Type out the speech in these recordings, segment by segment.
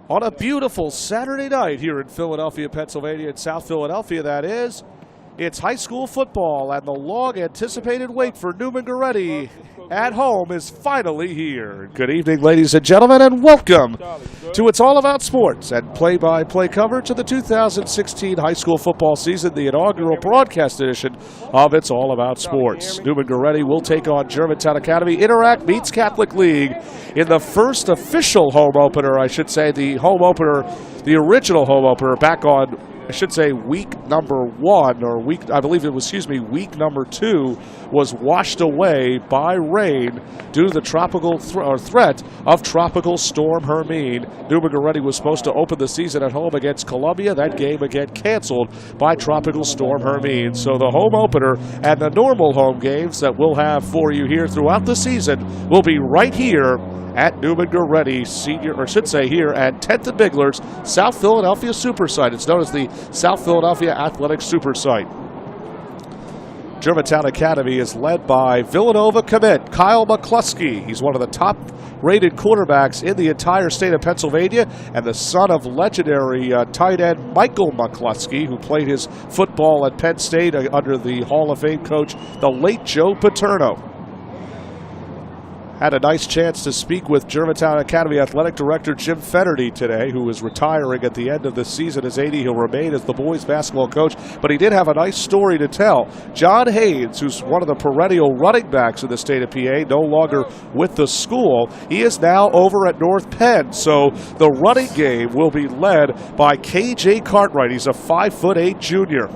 on a beautiful Saturday night here in Philadelphia, Pennsylvania, in South Philadelphia, that is. It's high school football, and the long-anticipated wait for Neumann Goretti at home is finally here. Good evening, ladies and gentlemen, and welcome to It's All About Sports and play-by-play coverage of the 2016 high school football season, the inaugural broadcast edition of It's All About Sports. Neumann Goretti will take on Germantown Academy. Interact meets Catholic League in the first official home opener, I should say, the original home opener back on, I should say, week number 1, or week number 2 was washed away by rain due to the tropical threat of Tropical Storm Hermine. Neumann Goretti was supposed to open the season at home against Columbia. That game again canceled by Tropical Storm Hermine. So the home opener and the normal home games that we'll have for you here throughout the season will be right here at Neumann Goretti here at 10th and Bigler's South Philadelphia Super Site. It's known as the South Philadelphia Athletic Super Site. Germantown Academy is led by Villanova commit Kyle McCluskey. He's one of the top-rated quarterbacks in the entire state of Pennsylvania, and the son of legendary tight end Michael McCluskey, who played his football at Penn State under the Hall of Fame coach, the late Joe Paterno. Had a nice chance to speak with Germantown Academy Athletic Director Jim Fennerty today, who is retiring at the end of the season as 80. He'll remain as the boys basketball coach, but he did have a nice story to tell. John Haynes, who's one of the perennial running backs in the state of PA, no longer with the school, he is now over at North Penn. So the running game will be led by KJ Cartwright. He's a 5'8" junior.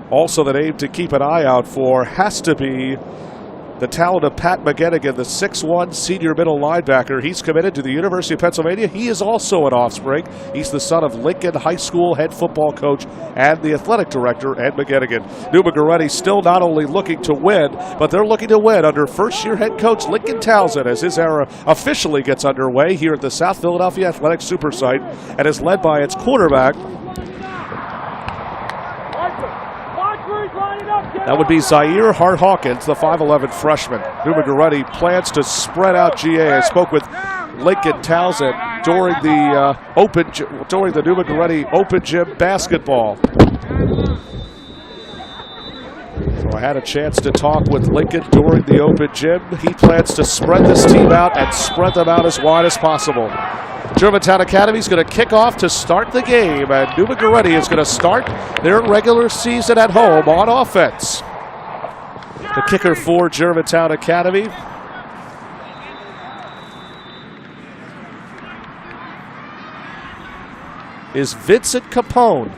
Also, the name to keep an eye out for has to be the talent of Pat McGettigan, the 6'1" senior middle linebacker. He's committed to the University of Pennsylvania. He is also an offspring. He's the son of Lincoln High School head football coach and the athletic director, Ed McGettigan. Neumann Goretti still not only looking to win, but they're looking to win under first-year head coach Lincoln Townsend as his era officially gets underway here at the South Philadelphia Athletic Super Site and is led by its quarterback. That would be Zaire Hart-Hawkins, the 5'11" freshman. Neumann Goretti plans to spread out GA. I spoke with Lincoln Townsend during the Neumann Goretti Open Gym basketball. So I had a chance to talk with Lincoln during the Open Gym. He plans to spread this team out and spread them out as wide as possible. Germantown Academy is going to kick off to start the game, and Neumann Goretti is going to start their regular season at home on offense. The kicker for Germantown Academy is Vincent Capone.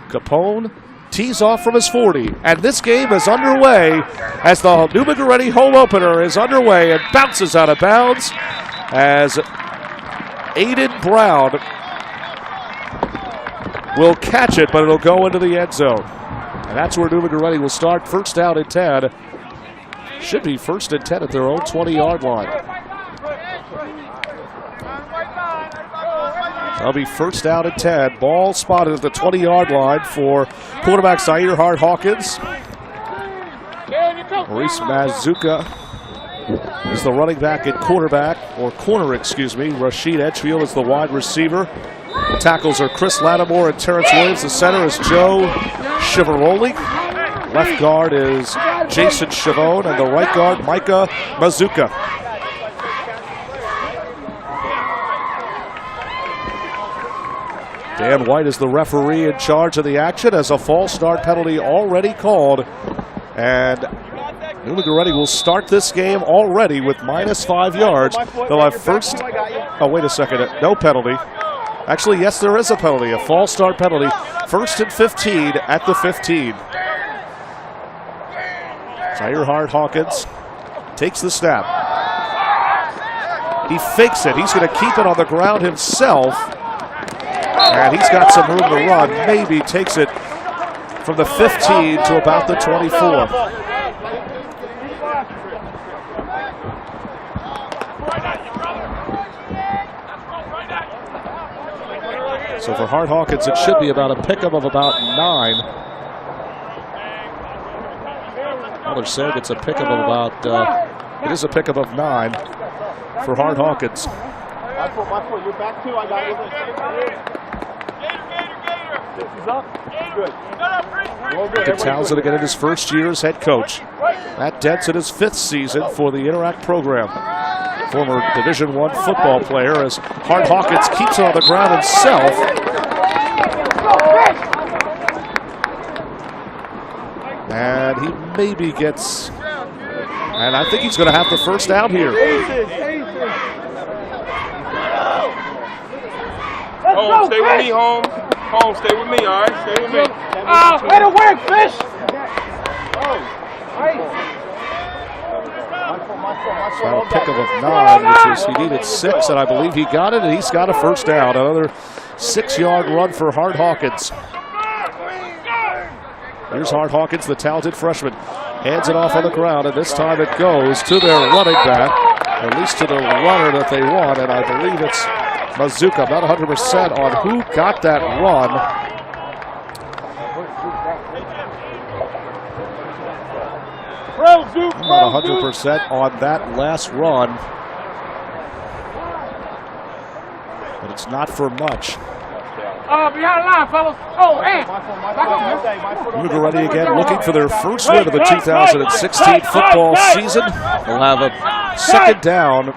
Capone tees off from his 40, and this game is underway as the Neumann Goretti home opener is underway and bounces out of bounds as Aiden Brown will catch it, but it'll go into the end zone. And that's where Neumann Goretti will start. First down and 10. Should be first and 10 at their own 20-yard line. That'll be first down and 10. Ball spotted at the 20-yard line for quarterback Zaire Hart-Hawkins. Maurice Mazuka is the running back and corner. Rashid Edgefield is the wide receiver. The tackles are Chris Lattimore and Terrence Williams. The center is Joe Chivaroli. Left guard is Jason Chavone, and the right guard, Micah Mazuka. Dan White is the referee in charge of the action as a false start penalty already called. And Neumann Goretti will start this game already with -5 yards. They'll have first. Oh, wait a second. No penalty. Actually, yes, there is a penalty. A false start penalty. First and 15 at the 15. Zaire Hart-Hawkins takes the snap. He fakes it. He's going to keep it on the ground himself. And he's got some room to run. Maybe takes it from the 15 to about the 24. So for Hart-Hawkins, it should be about a pickup of about 9. Well, they're saying it's a pickup of about, it is a pickup of 9 for Hart-Hawkins. My foot. You're back two. I got it. He's up. Good. Townsend again in his first year as head coach. Matt Dent's in his 5th season for the Interact program. Former Division I football player as Hart Hawkins keeps it on the ground himself. And he maybe gets, and I think he's going to have the first down here. Home, stay with me, home. Home, stay with me, all right? Stay with me. Way to work, Fish! Final pick of 9, which is he needed 6, and I believe he got it, and he's got a first down. Another 6-yard run for Hart Hawkins. Here's Hart Hawkins, the talented freshman. Hands it off on the ground, and this time it goes to their running back, or at least to the runner that they want, and I believe it's Mazuka. I'm not 100% on who got that run. I'm not 100% on that last run, but it's not for much. Behind the line, fellas. Oh, and Neumann Goretti again looking for their first win of the 2016 football season. They'll have a second down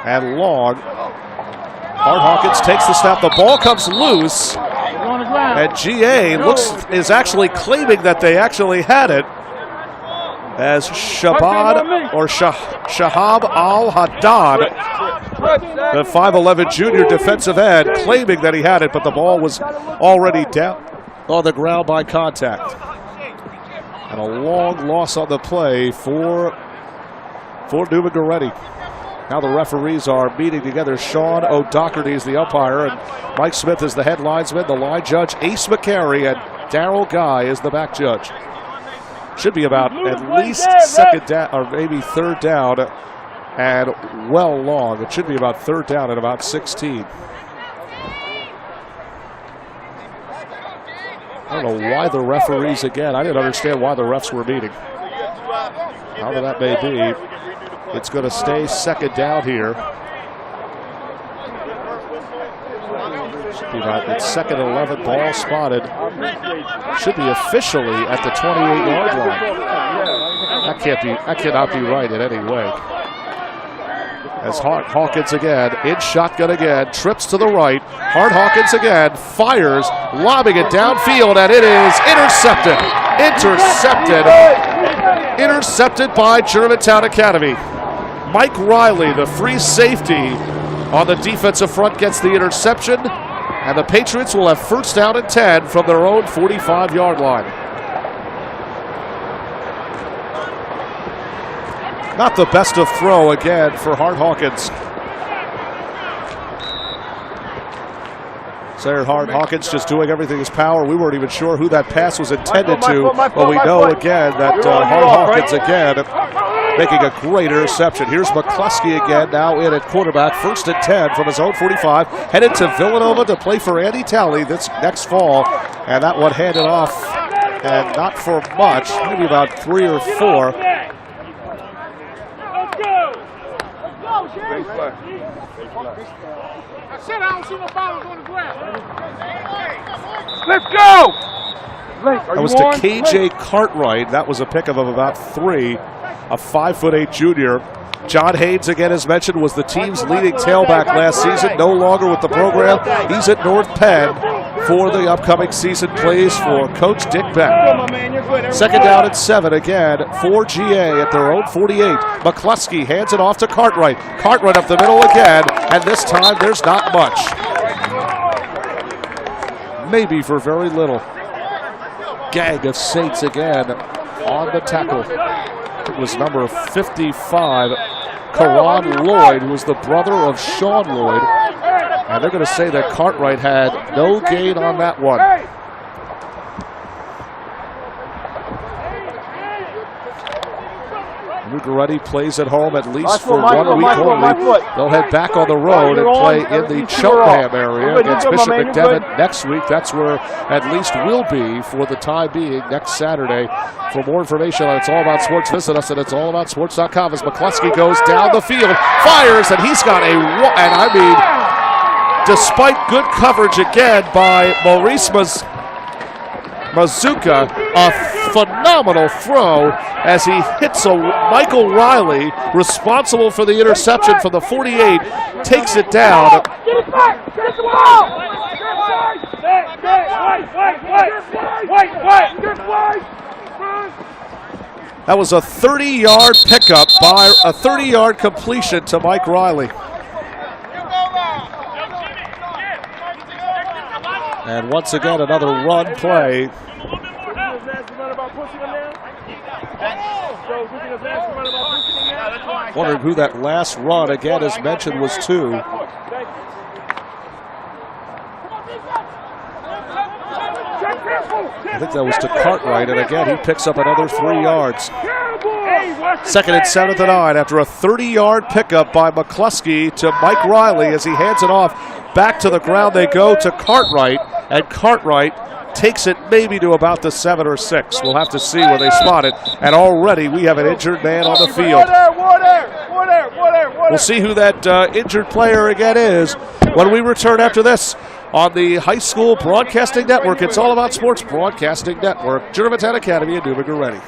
and long. Hart Hawkins takes the snap. The ball comes loose, and GA is actually claiming that they actually had it, as Shahab Al-Haddad, the 5'11 junior defensive end, claiming that he had it, but the ball was already down on the ground by contact. And a long loss on the play for Neumann Goretti. Now the referees are meeting together. Sean O'Doherty is the umpire, and Mike Smith is the head linesman. The line judge, Ace McCary, and Darrell Guy is the back judge. Should be about at least second down, or maybe third down, and well long. It should be about third down at about 16. I don't know why the referees, again, I didn't understand why the refs were meeting. However that may be, it's going to stay second down here. Should be about, it's second and 11, ball spotted. Should be officially at the 28-yard line. That cannot be right in any way. As Hawkins again, in shotgun again, trips to the right. Hart Hawkins again, fires, lobbing it downfield, and it is intercepted. Intercepted by Germantown Academy. Mike Riley, the free safety on the defensive front, gets the interception, and the Patriots will have first down and 10 from their own 45-yard line. Not the best of throw again for Hart Hawkins. Sayre Hart Hawkins just doing everything in his power. We weren't even sure who that pass was intended to, but we know again that Hart Hawkins again making a great interception. Here's McCluskey again, now in at quarterback, first and 10 from his own 45, headed to Villanova to play for Andy Talley this next fall, and that one handed off, and not for much, maybe about 3 or 4. I said I don't see no balls on the ground. Let's go! That was to KJ Cartwright. That was a pickup of about 3, a 5'8" junior. John Haynes, again, as mentioned, was the team's leading tailback last season, no longer with the program. He's at North Penn for the upcoming season, plays for Coach Dick Beck. Second down and 7 again for GA at their own 48. McCluskey hands it off to Cartwright. Cartwright up the middle again, and this time there's not much. Maybe for very little. Gang of Saints again on the tackle. It was number 55, Karan Lloyd, who was the brother of Sean Lloyd. And they're going to say that Cartwright had no gain on that one. Neumann Goretti plays at home at least for my 1 week only. They'll head back on the road and play in the Cheltenham area against Bishop McDevitt next week. That's where at least we'll be for the time being next Saturday. For more information on It's All About Sports, visit us at it'sallaboutsports.com as McCluskey goes down the field, fires, and he's got despite good coverage again by Maurice Mazuka, a phenomenal throw as he hits Michael Riley, responsible for the interception from the 48, takes it down. Get it back! Get the ball! Wait! That was a 30-yard pickup by a 30-yard completion to Mike Riley. And once again, another run play. Wondering who that last run, again, as mentioned, was to. I think that was to Cartwright, and again, he picks up another 3 yards. 2nd and 7 to 9 after a 30-yard pickup by McCluskey to Mike Riley as he hands it off. Back to the ground they go to Cartwright, and Cartwright takes it maybe to about the 7 or 6. We'll have to see where they spot it. And already we have an injured man on the field. We'll see who that injured player again is when we return after this on the High School Broadcasting Network. It's All About Sports Broadcasting Network. Germantown Academy and Neumann Goretti.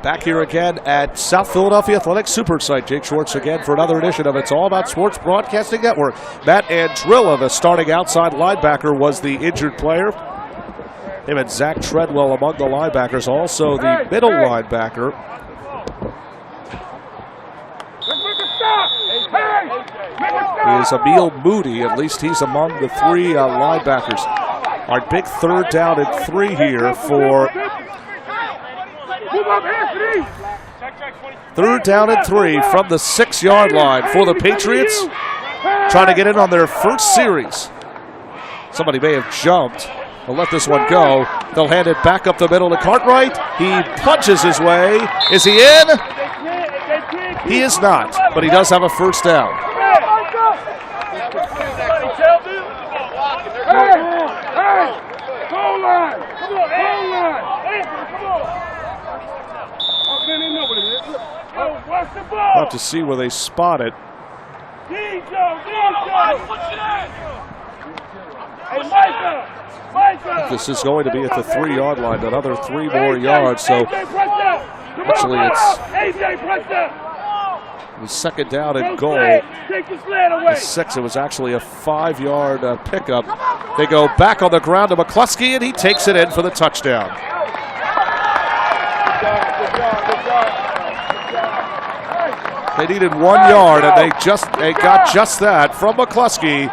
Back here again at South Philadelphia Athletic Super Site. Jake Schwartz again for another edition of It's All About Sports Broadcasting Network. Matt Andrilla, the starting outside linebacker, was the injured player. Him and Zach Treadwell among the linebackers. Also the middle linebacker. Is Emil Moody. At least he's among the 3 linebackers. Our big 3rd down and 3 here for 3rd down and 3 from the 6-yard line for the Patriots. Trying to get in on their first series. Somebody may have jumped. They'll let this one go. They'll hand it back up the middle to Cartwright. He punches his way. Is he in? He is not, but he does have a first down. We'll have to see where they spot it. This is going to be at the 3-yard line, another 3 more yards. So actually it's the 2nd down and goal. The 6, it was actually a 5-yard pickup. They go back on the ground to McCluskey, and he takes it in for the touchdown. They needed 1 yard, and they got just that from McCluskey.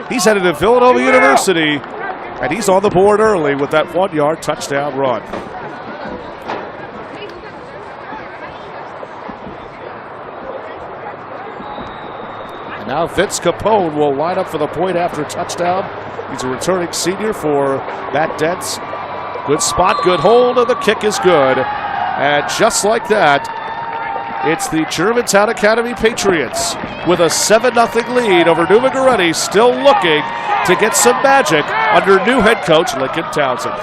He's headed to Villanova University, and he's on the board early with that 1-yard touchdown run. And now Vince Capone will line up for the point after touchdown. He's a returning senior for Matt Dents. Good spot, good hold, and the kick is good. And just like that, it's the Germantown Academy Patriots with a 7-0 lead over Neumann Goretti, still looking to get some magic under new head coach Lincoln Townsend.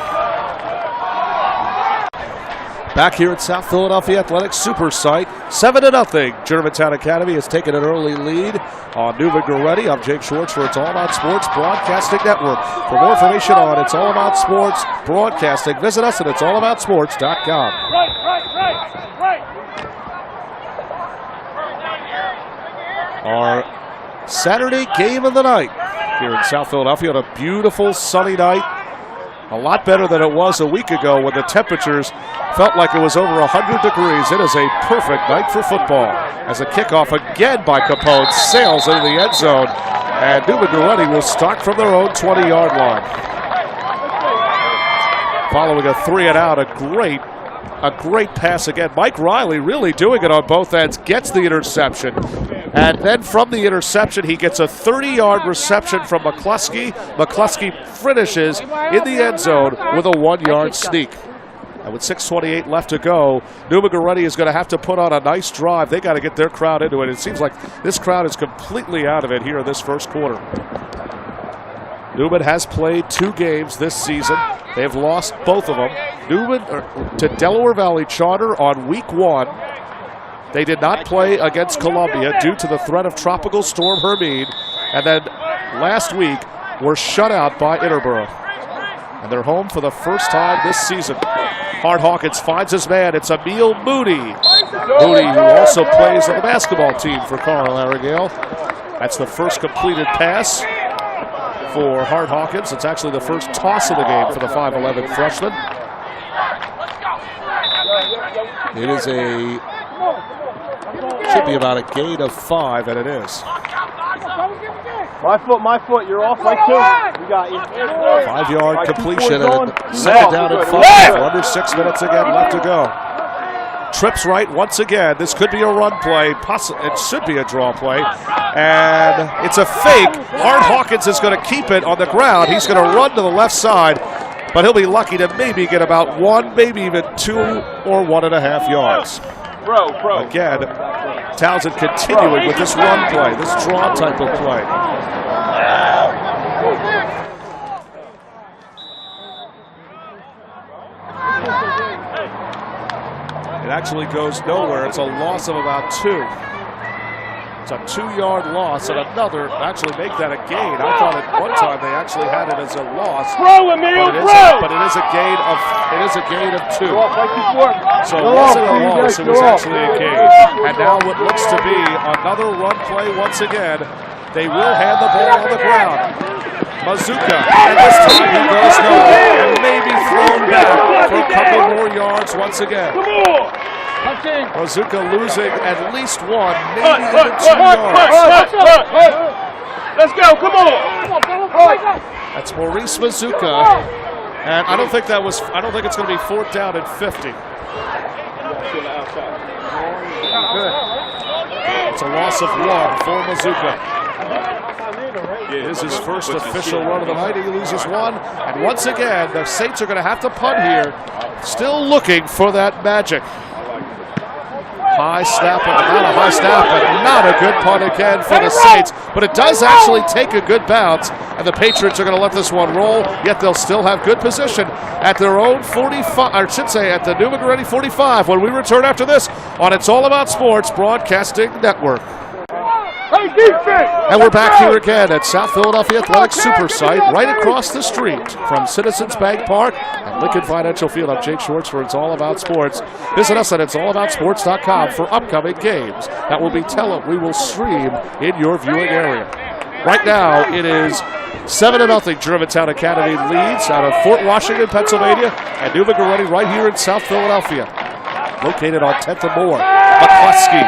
Back here at South Philadelphia Athletic Super Site, 7-0. Germantown Academy has taken an early lead on Neumann Goretti. I'm Jake Schwartz for It's All About Sports Broadcasting Network. For more information on It's All About Sports Broadcasting, visit us at it'sallaboutsports.com. Our Saturday game of the night here in South Philadelphia on a beautiful sunny night. A lot better than it was a week ago when the temperatures felt like it was over 100 degrees. It is a perfect night for football as a kickoff again by Capone sails into the end zone, and Neumann Goretti will start from their own 20-yard line. Following a 3-and-out, a great pass again. Mike Riley really doing it on both ends, gets the interception. And then from the interception, he gets a 30-yard reception from McCluskey. McCluskey finishes in the end zone with a 1-yard sneak. And with 6:28 left to go, Neumann Goretti is going to have to put on a nice drive. They got to get their crowd into it. It seems like this crowd is completely out of it here in this first quarter. Neumann has played 2 games this season. They've lost both of them. Neumann to Delaware Valley Charter on week 1. They did not play against Columbia due to the threat of Tropical Storm Hermine. And then last week were shut out by Interborough. And they're home for the first time this season. Hart Hawkins finds his man. It's Emil Moody. Moody, who also plays on the basketball team for Carl Arragale. That's the first completed pass for Hart Hawkins. It's actually the first toss of the game for the 5'11 freshman. It is should be about a gain of 5, and it is. My foot, you're off like 2. We got you. 5-yard completion, and second down and 5. Under 6 minutes again left to go. Trips right once again. This could be a run play. It should be a draw play. And it's a fake. Hart Hawkins is going to keep it on the ground. He's going to run to the left side, but he'll be lucky to maybe get about 1, maybe even 2 or 1.5 yards. Again, Townsend continuing with this run play, this draw type of play. It actually goes nowhere. It's a loss of about 2. It's a 2-yard loss, and another actually make that a gain. I thought at one time they actually had it as a loss, but it is a gain of 2. So it wasn't a loss; it was actually a gain. And now what looks to be another run play once again. They will hand the ball on the ground. Mazzucca, and this time he goes nowhere, and maybe thrown back for a couple more yards once again. Mazzucca losing at least 1, maybe even 2 yards. Let's go, come on. That's Maurice Mazzucca, and I don't think it's going to be 4th down and 50. It's a loss of 1 for Mazzucca. It is his first official run of the night. He loses 1, and once again, the Saints are going to have to punt here. Still looking for that magic. High snap, but not a high snap, but not a good punt again for the Saints. But it does actually take a good bounce, and the Patriots are going to let this one roll, yet they'll still have good position at their own 45, or I should say at the Neumann Goretti 45 when we return after this on It's All About Sports Broadcasting Network. And we're back here again at South Philadelphia Athletic Super Site, right across the street from Citizens Bank Park and Lincoln Financial Field. I'm Jake Schwartz for It's All About Sports. Visit us at it'sallaboutsports.com for upcoming games that will be we will stream in your viewing area. Right now, it is 7-0. Germantown Academy leads out of Fort Washington, Pennsylvania, and Neumann Goretti right here in South Philadelphia, located on 10th and Moore. McCluskey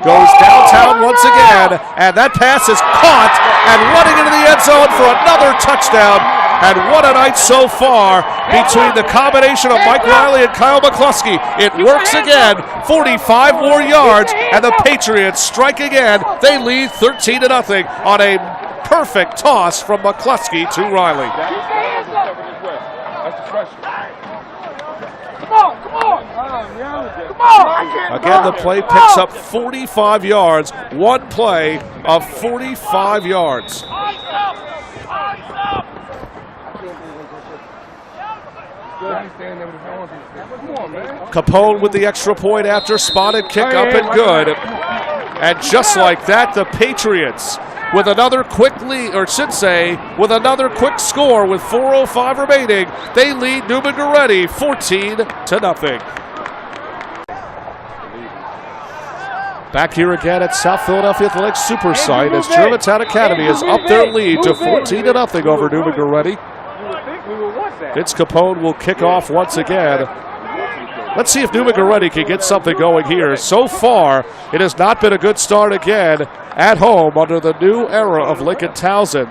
goes downtown once again, and that pass is caught and running into the end zone for another touchdown. And what a night so far between the combination of Mike Riley and Kyle McCluskey. It works again, 45 more yards, and the Patriots strike again. They lead 13-0 on a perfect toss from McCluskey to Riley. Again, the play picks up 45 yards. One play of 45 yards. Capone with the extra point after spotted kick up and good. And just like that, the Patriots with another quick lead, or should say, with another quick score with 4:05 remaining, they lead Neumann Goretti 14-0. Back here again at South Philadelphia Athletic Super Site as Germantown Academy is up their lead to 14-0 over Neumann Goretti. Vince Capone will kick off once again. Let's see if Neumann Goretti can get something going here. So far, it has not been a good start again at home under the new era of Lincoln Townsend.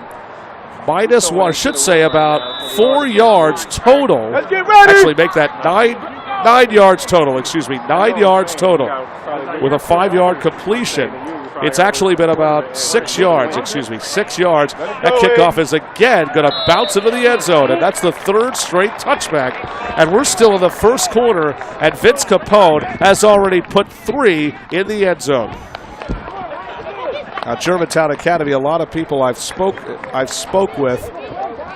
-1, I should say about 4 yards total. Actually make that 9 yards total, 9 yards total with a 5-yard completion. It's actually been about 6 yards, 6 yards. That kickoff is again going to bounce into the end zone, and that's the third straight touchback. And we're still in the first quarter, and Vince Capone has already put 3 in the end zone. Now, Germantown Academy, a lot of people I've spoke with,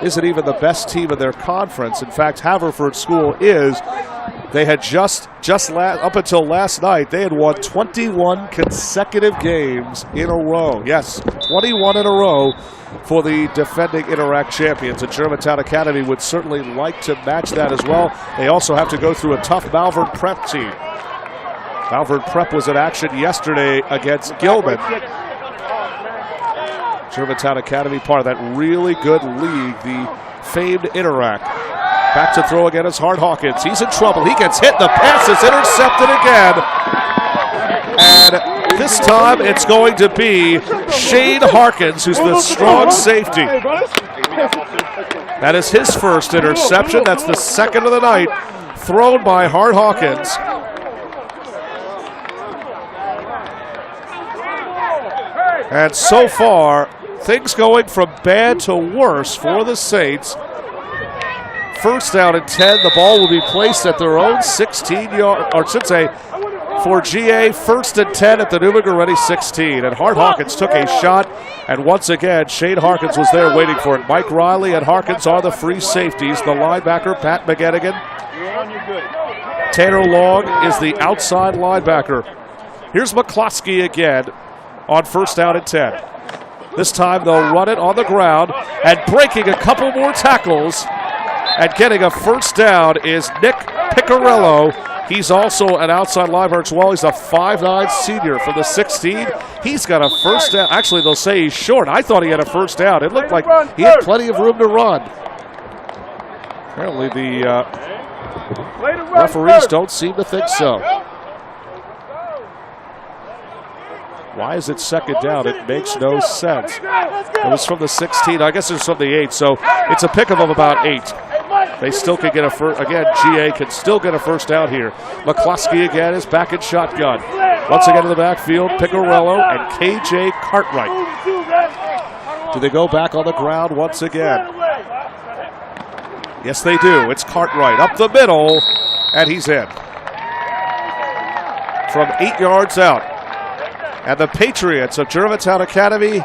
isn't even the best team in their conference. In fact, Haverford School is. They had up until last night, they had won 21 consecutive games in a row. Yes, 21 in a row for the defending Interact champions. And Germantown Academy would certainly like to match that as well. They also have to go through a tough Malvern Prep team. Malvern Prep was in action yesterday against Gilman. Germantown Academy, part of that really good league, the famed Interact. Back to throw again is Hart Hawkins. He's in trouble. He gets hit. The pass is intercepted again. And this time it's going to be Shane Harkins, who's the strong safety. That is his first interception. That's the second of the night, thrown by Hart Hawkins. And so far, things going from bad to worse for the Saints. First down and 10. The ball will be placed at their own 16-yard, or I should say, for GA, first and 10 at the Neumann Goretti 16. And Hart Hawkins took a shot, and once again, Shane Harkins was there waiting for it. Mike Riley and Harkins are the free safeties. The linebacker, Pat McGettigan. Tanner Long is the outside linebacker. Here's McCloskey again on first down and 10. This time they'll run it on the ground, and breaking a couple more tackles and getting a first down is Nick Picarello. He's also an outside linebacker as well. He's a 5'9" senior from the 16. He's got a first down. Actually, they'll say he's short. I thought he had a first down. It looked like he had plenty of room to run. Apparently the referees don't seem to think so. Why is it second down? It makes no sense. It was from the 16. I guess it was from the 8, so it's a pickup of about 8. They still can get a first. Again, GA can still get a first down here. McCloskey again is back in shotgun. Once again in the backfield, Picarello and KJ Cartwright. Do they go back on the ground once again? Yes, they do. It's Cartwright up the middle, and he's in. From 8 yards out. And the Patriots of Germantown Academy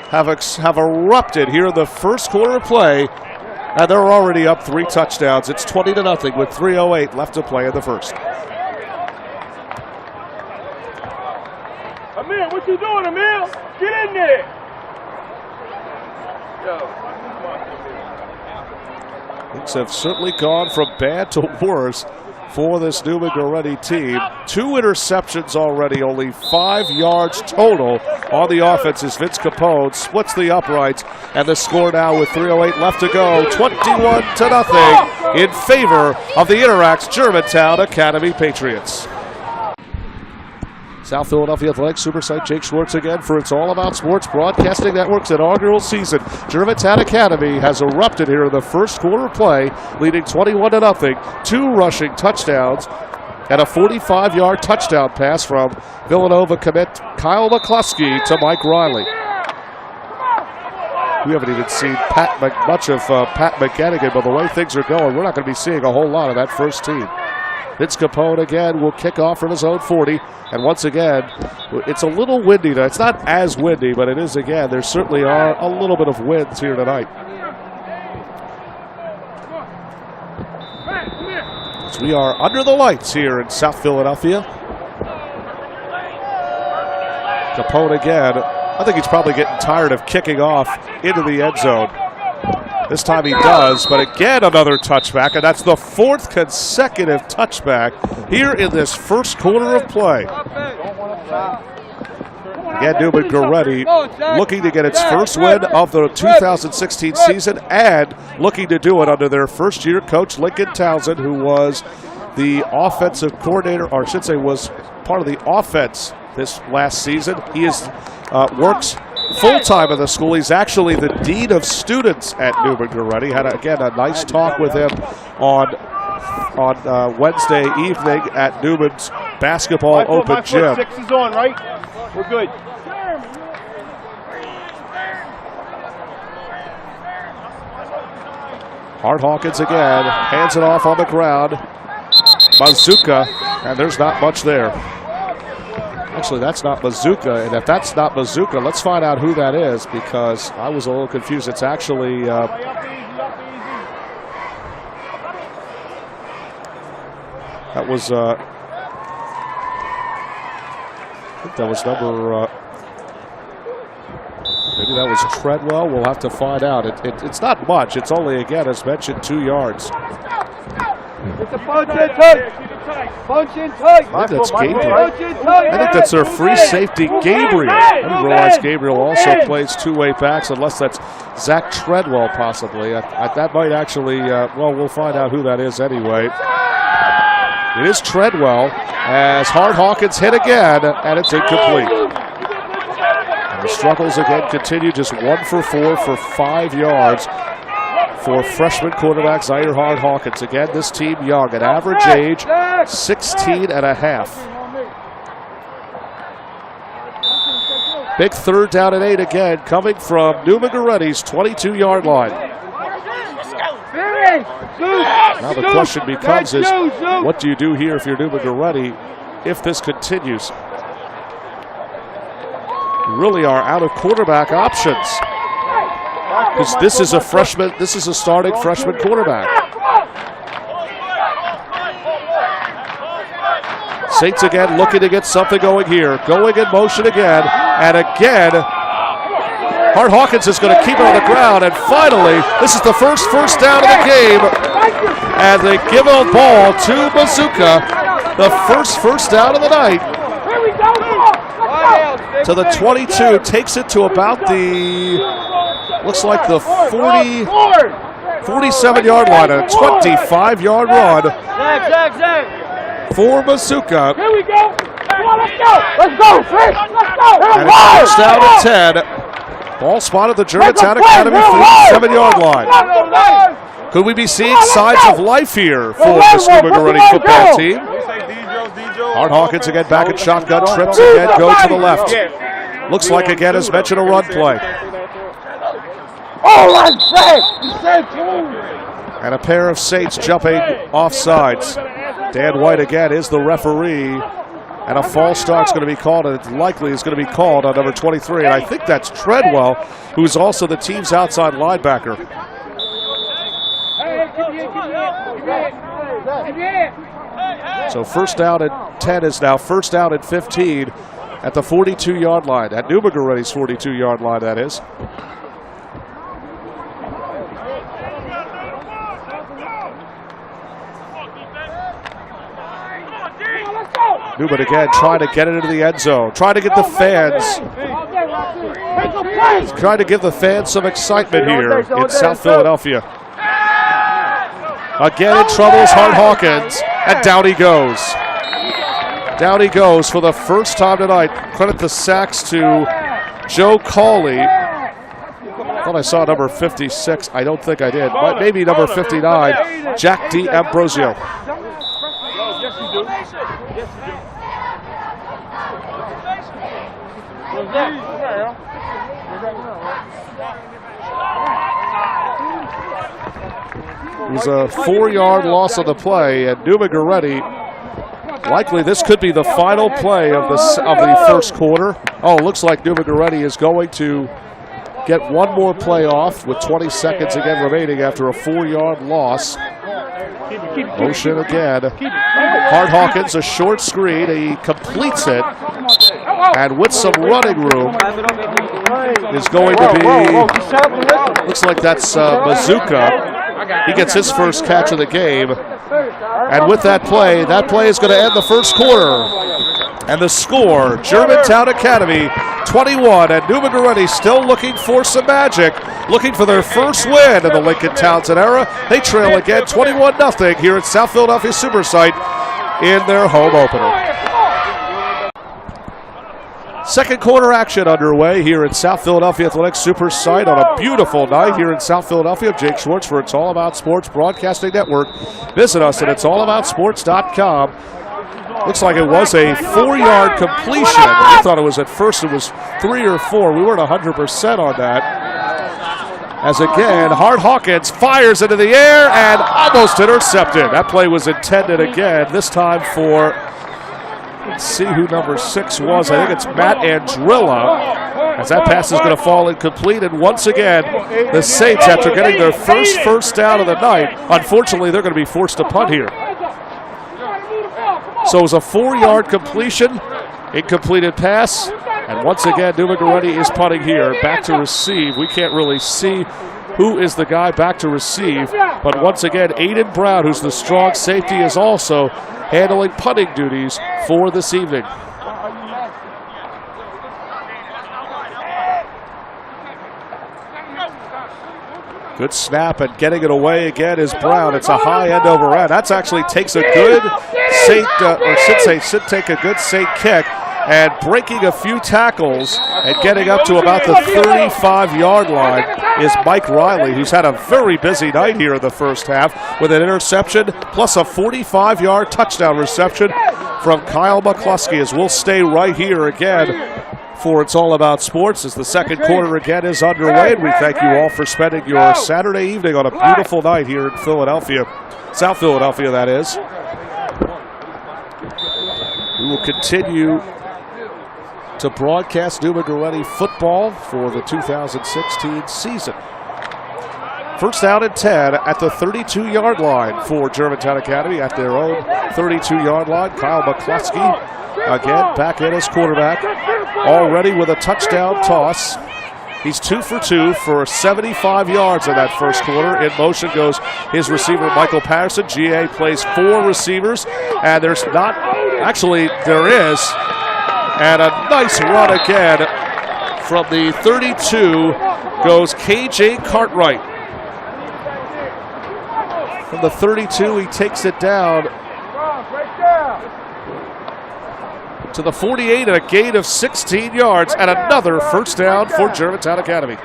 have erupted here in the first quarter of play. And they're already up 3 touchdowns. It's 20-0 with 3:08 left to play in the first. Amir, what you doing, Amir? Get in there. Things have certainly gone from bad to worse for this Neumann Goretti team. 2 interceptions already, only 5 yards total on the offense as Vince Capone splits the uprights, and the score now with 3:08 left to go, 21-0 in favor of the Interact Germantown Academy Patriots. South Philadelphia Athletics Super Site Jake Schwartz again for It's All About Sports Broadcasting Network's inaugural season. Germantown Academy has erupted here in the first quarter of play, leading 21-0, 2 rushing touchdowns, and a 45-yard touchdown pass from Villanova commit Kyle McCloskey to Mike Riley. We haven't even seen much of Pat McGettigan, but the way things are going, we're not going to be seeing a whole lot of that first team. Vince Capone again will kick off from his own 40. And once again, it's a little windy. It's not as windy, but it is again. There certainly are a little bit of winds here tonight. So we are under the lights here in South Philadelphia. Capone again. I think he's probably getting tired of kicking off into the end zone. This time he does, but again another touchback, and that's the 4th consecutive touchback here in this first quarter of play. Again, Neumann Goretti looking to get its first win of the 2016 season and looking to do it under their first-year coach, Lincoln Townsend, who was the offensive coordinator, or I should say was part of the offense this last season. He works full-time at the school. He's actually the dean of students at Neumann Goretti. Had, again, a nice talk with him on Wednesday evening at Newman's basketball open gym. 6 is on, right? We're good. Hart Hawkins again, hands it off on the ground. Bazooka, and there's not much there. Actually, that's not Bazooka, and if that's not Bazooka, let's find out who that is, because I was a little confused. It's actually that was I think that was number maybe that was Treadwell. We'll have to find out. It's not much. It's only, again, as mentioned, 2 yards. It's a punch in tight. Punch in tight. I think that's Gabriel. Punch in tight. I think that's their free safety, Gabriel. I didn't realize Gabriel also plays two-way backs, unless that's Zach Treadwell, possibly. That might actually, well, we'll find out who that is anyway. It is Treadwell, as Hart Hawkins hit again, and it's incomplete. And the struggles again continue, just 1 for 4 for 5 yards for freshman quarterback Zaire Hart Hawkins. Again, this team young, at average age 16 and a half. Big 3rd down and 8 again, coming from Neumann Goretti's 22-yard line. Now the question becomes is, what do you do here if you're Neumann Goretti if this continues? You really are out of quarterback options, because this is a freshman, this is a starting freshman quarterback. Saints again looking to get something going here. Going in motion again, and again, Hart Hawkins is going to keep it on the ground, and finally, this is the first down of the game, and they give a ball to Bazooka, the first down of the night. To the 22, takes it to about the, looks like the 47-yard line, a 25-yard run for Bazooka. Here we go. Come on, let's go. Let's go, Chris. Let's go. And it's first down at 10. Ball spotted the Germantown Academy 47-yard line. Could we be seeing signs of life here for this Neumann Goretti football team? Hart Hawkins again back in shotgun, trips again, go to the left. Looks like, again, as mentioned, a run play. And a pair of Saints jumping offsides. Dan White again is the referee, and a false start's going to be called, and it likely is going to be called on number 23, and I think that's Treadwell, who's also the team's outside linebacker. So first down at 10 is now first down at 15 at the 42-yard line, at Neumann Goretti's 42-yard line, that is. Neumann again trying to get it into the end zone, trying to get the fans, trying to give the fans some excitement here in South Philadelphia. Again in trouble is Hart Hawkins, and down he goes. Down he goes for the first time tonight. Credit the sacks to Joe Cawley. I thought I saw number 56. I don't think I did. Maybe number 59, Jack D. Ambrosio. It was a 4-yard loss on the play, and Neumann Goretti, likely this could be the final play of the first quarter. Oh, it looks like Neumann Goretti is going to get one more play off with 20 seconds again remaining after a 4-yard loss. Motion again. Hart Hawkins, a short screen. He completes it. And with some running room is going to be, looks like that's Bazooka. He gets his first catch of the game. And with that play is going to end the first quarter. And the score, Germantown Academy 21, and Neumann Goretti still looking for some magic, looking for their first win in the Lincoln Townsend era. They trail again 21-0 here at South Philadelphia Super Site in their home opener. Second quarter action underway here at South Philadelphia Athletic Super Site on a beautiful night here in South Philadelphia. Jake Schwartz for It's All About Sports Broadcasting Network. Visit us at it'sallaboutsports.com. Looks like it was a 4-yard completion. We thought it was at first it was 3 or 4. We weren't 100% on that. As again, Hart Hawkins fires into the air and almost intercepted. That play was intended again, this time for, let's see who number 6 was. I think it's Matt Andrilla. As that pass is going to fall incomplete. And once again, the Saints, after getting their first down of the night, unfortunately, they're going to be forced to punt here. So it was a 4-yard completion, incompleted pass, and once again, Neumann Goretti is punting here, back to receive. We can't really see who is the guy back to receive, but once again, Aiden Brown, who's the strong safety, is also handling punting duties for this evening. Good snap, and getting it away again is Brown. It's a high end over end. That actually takes a good should take a good Saint kick, and breaking a few tackles and getting up to about the 35-yard line is Mike Riley, who's had a very busy night here in the first half with an interception plus a 45-yard touchdown reception from Kyle McCluskey. As we'll stay right here again for It's All About Sports as the second quarter again is underway, and we thank you all for spending your Saturday evening on a beautiful night here in Philadelphia, South Philadelphia, that is. We will continue to broadcast Neumann Goretti football for the 2016 season. First down and 10 at the 32-yard line for Germantown Academy at their own 32-yard line. Kyle McCluskey again back in as quarterback, already with a touchdown toss. He's 2 for 2 for 75 yards in that first quarter. In motion goes his receiver, Michael Patterson. GA plays 4 receivers, and there is. And a nice run again from the 32 goes KJ Cartwright. From the 32, he takes it down to the 48 and a gain of 16 yards, and another first down for Germantown Academy.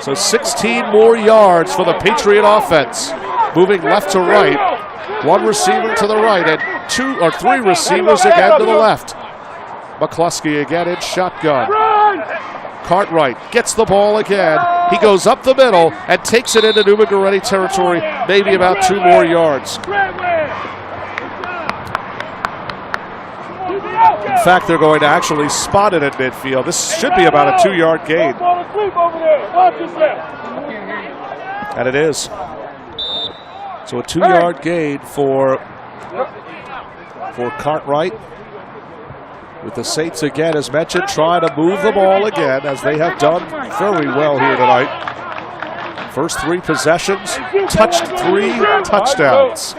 So 16 more yards for the Patriot offense. Moving left to right. 1 receiver to the right and 2 or 3 receivers again to the left. McCluskey again in shotgun. Cartwright gets the ball again. He goes up the middle and takes it into Neumann Goretti territory, maybe about 2 more yards. In fact, they're going to actually spot it at midfield. This should be about a 2-yard gain. And it is. So a 2-yard gain for Cartwright. With the Saints again, as mentioned, trying to move the ball again, as they have done very well here tonight. First 3 possessions, touched 3 touchdowns.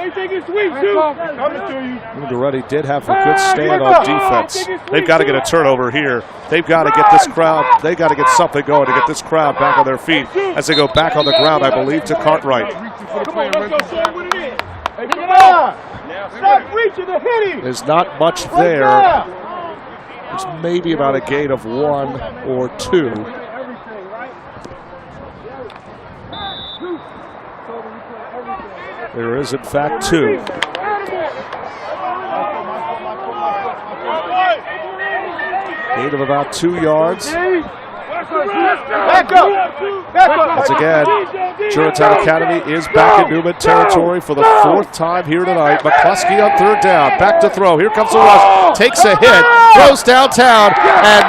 Goretti did have a good stand on defense. They've got to get a turnover here. They've got to get this crowd, they've got to get something going to get this crowd back on their feet as they go back on the ground, I believe, to Cartwright. There's not much there. There's maybe about a gain of 1 or 2. There is, in fact, 2. Gain of about 2 yards. Back up. Once again, Germantown Academy is back in Neumann territory for the 4th time here tonight. McCluskey on 3rd down. Back to throw. Here comes the rush. Takes a hit. Throws downtown and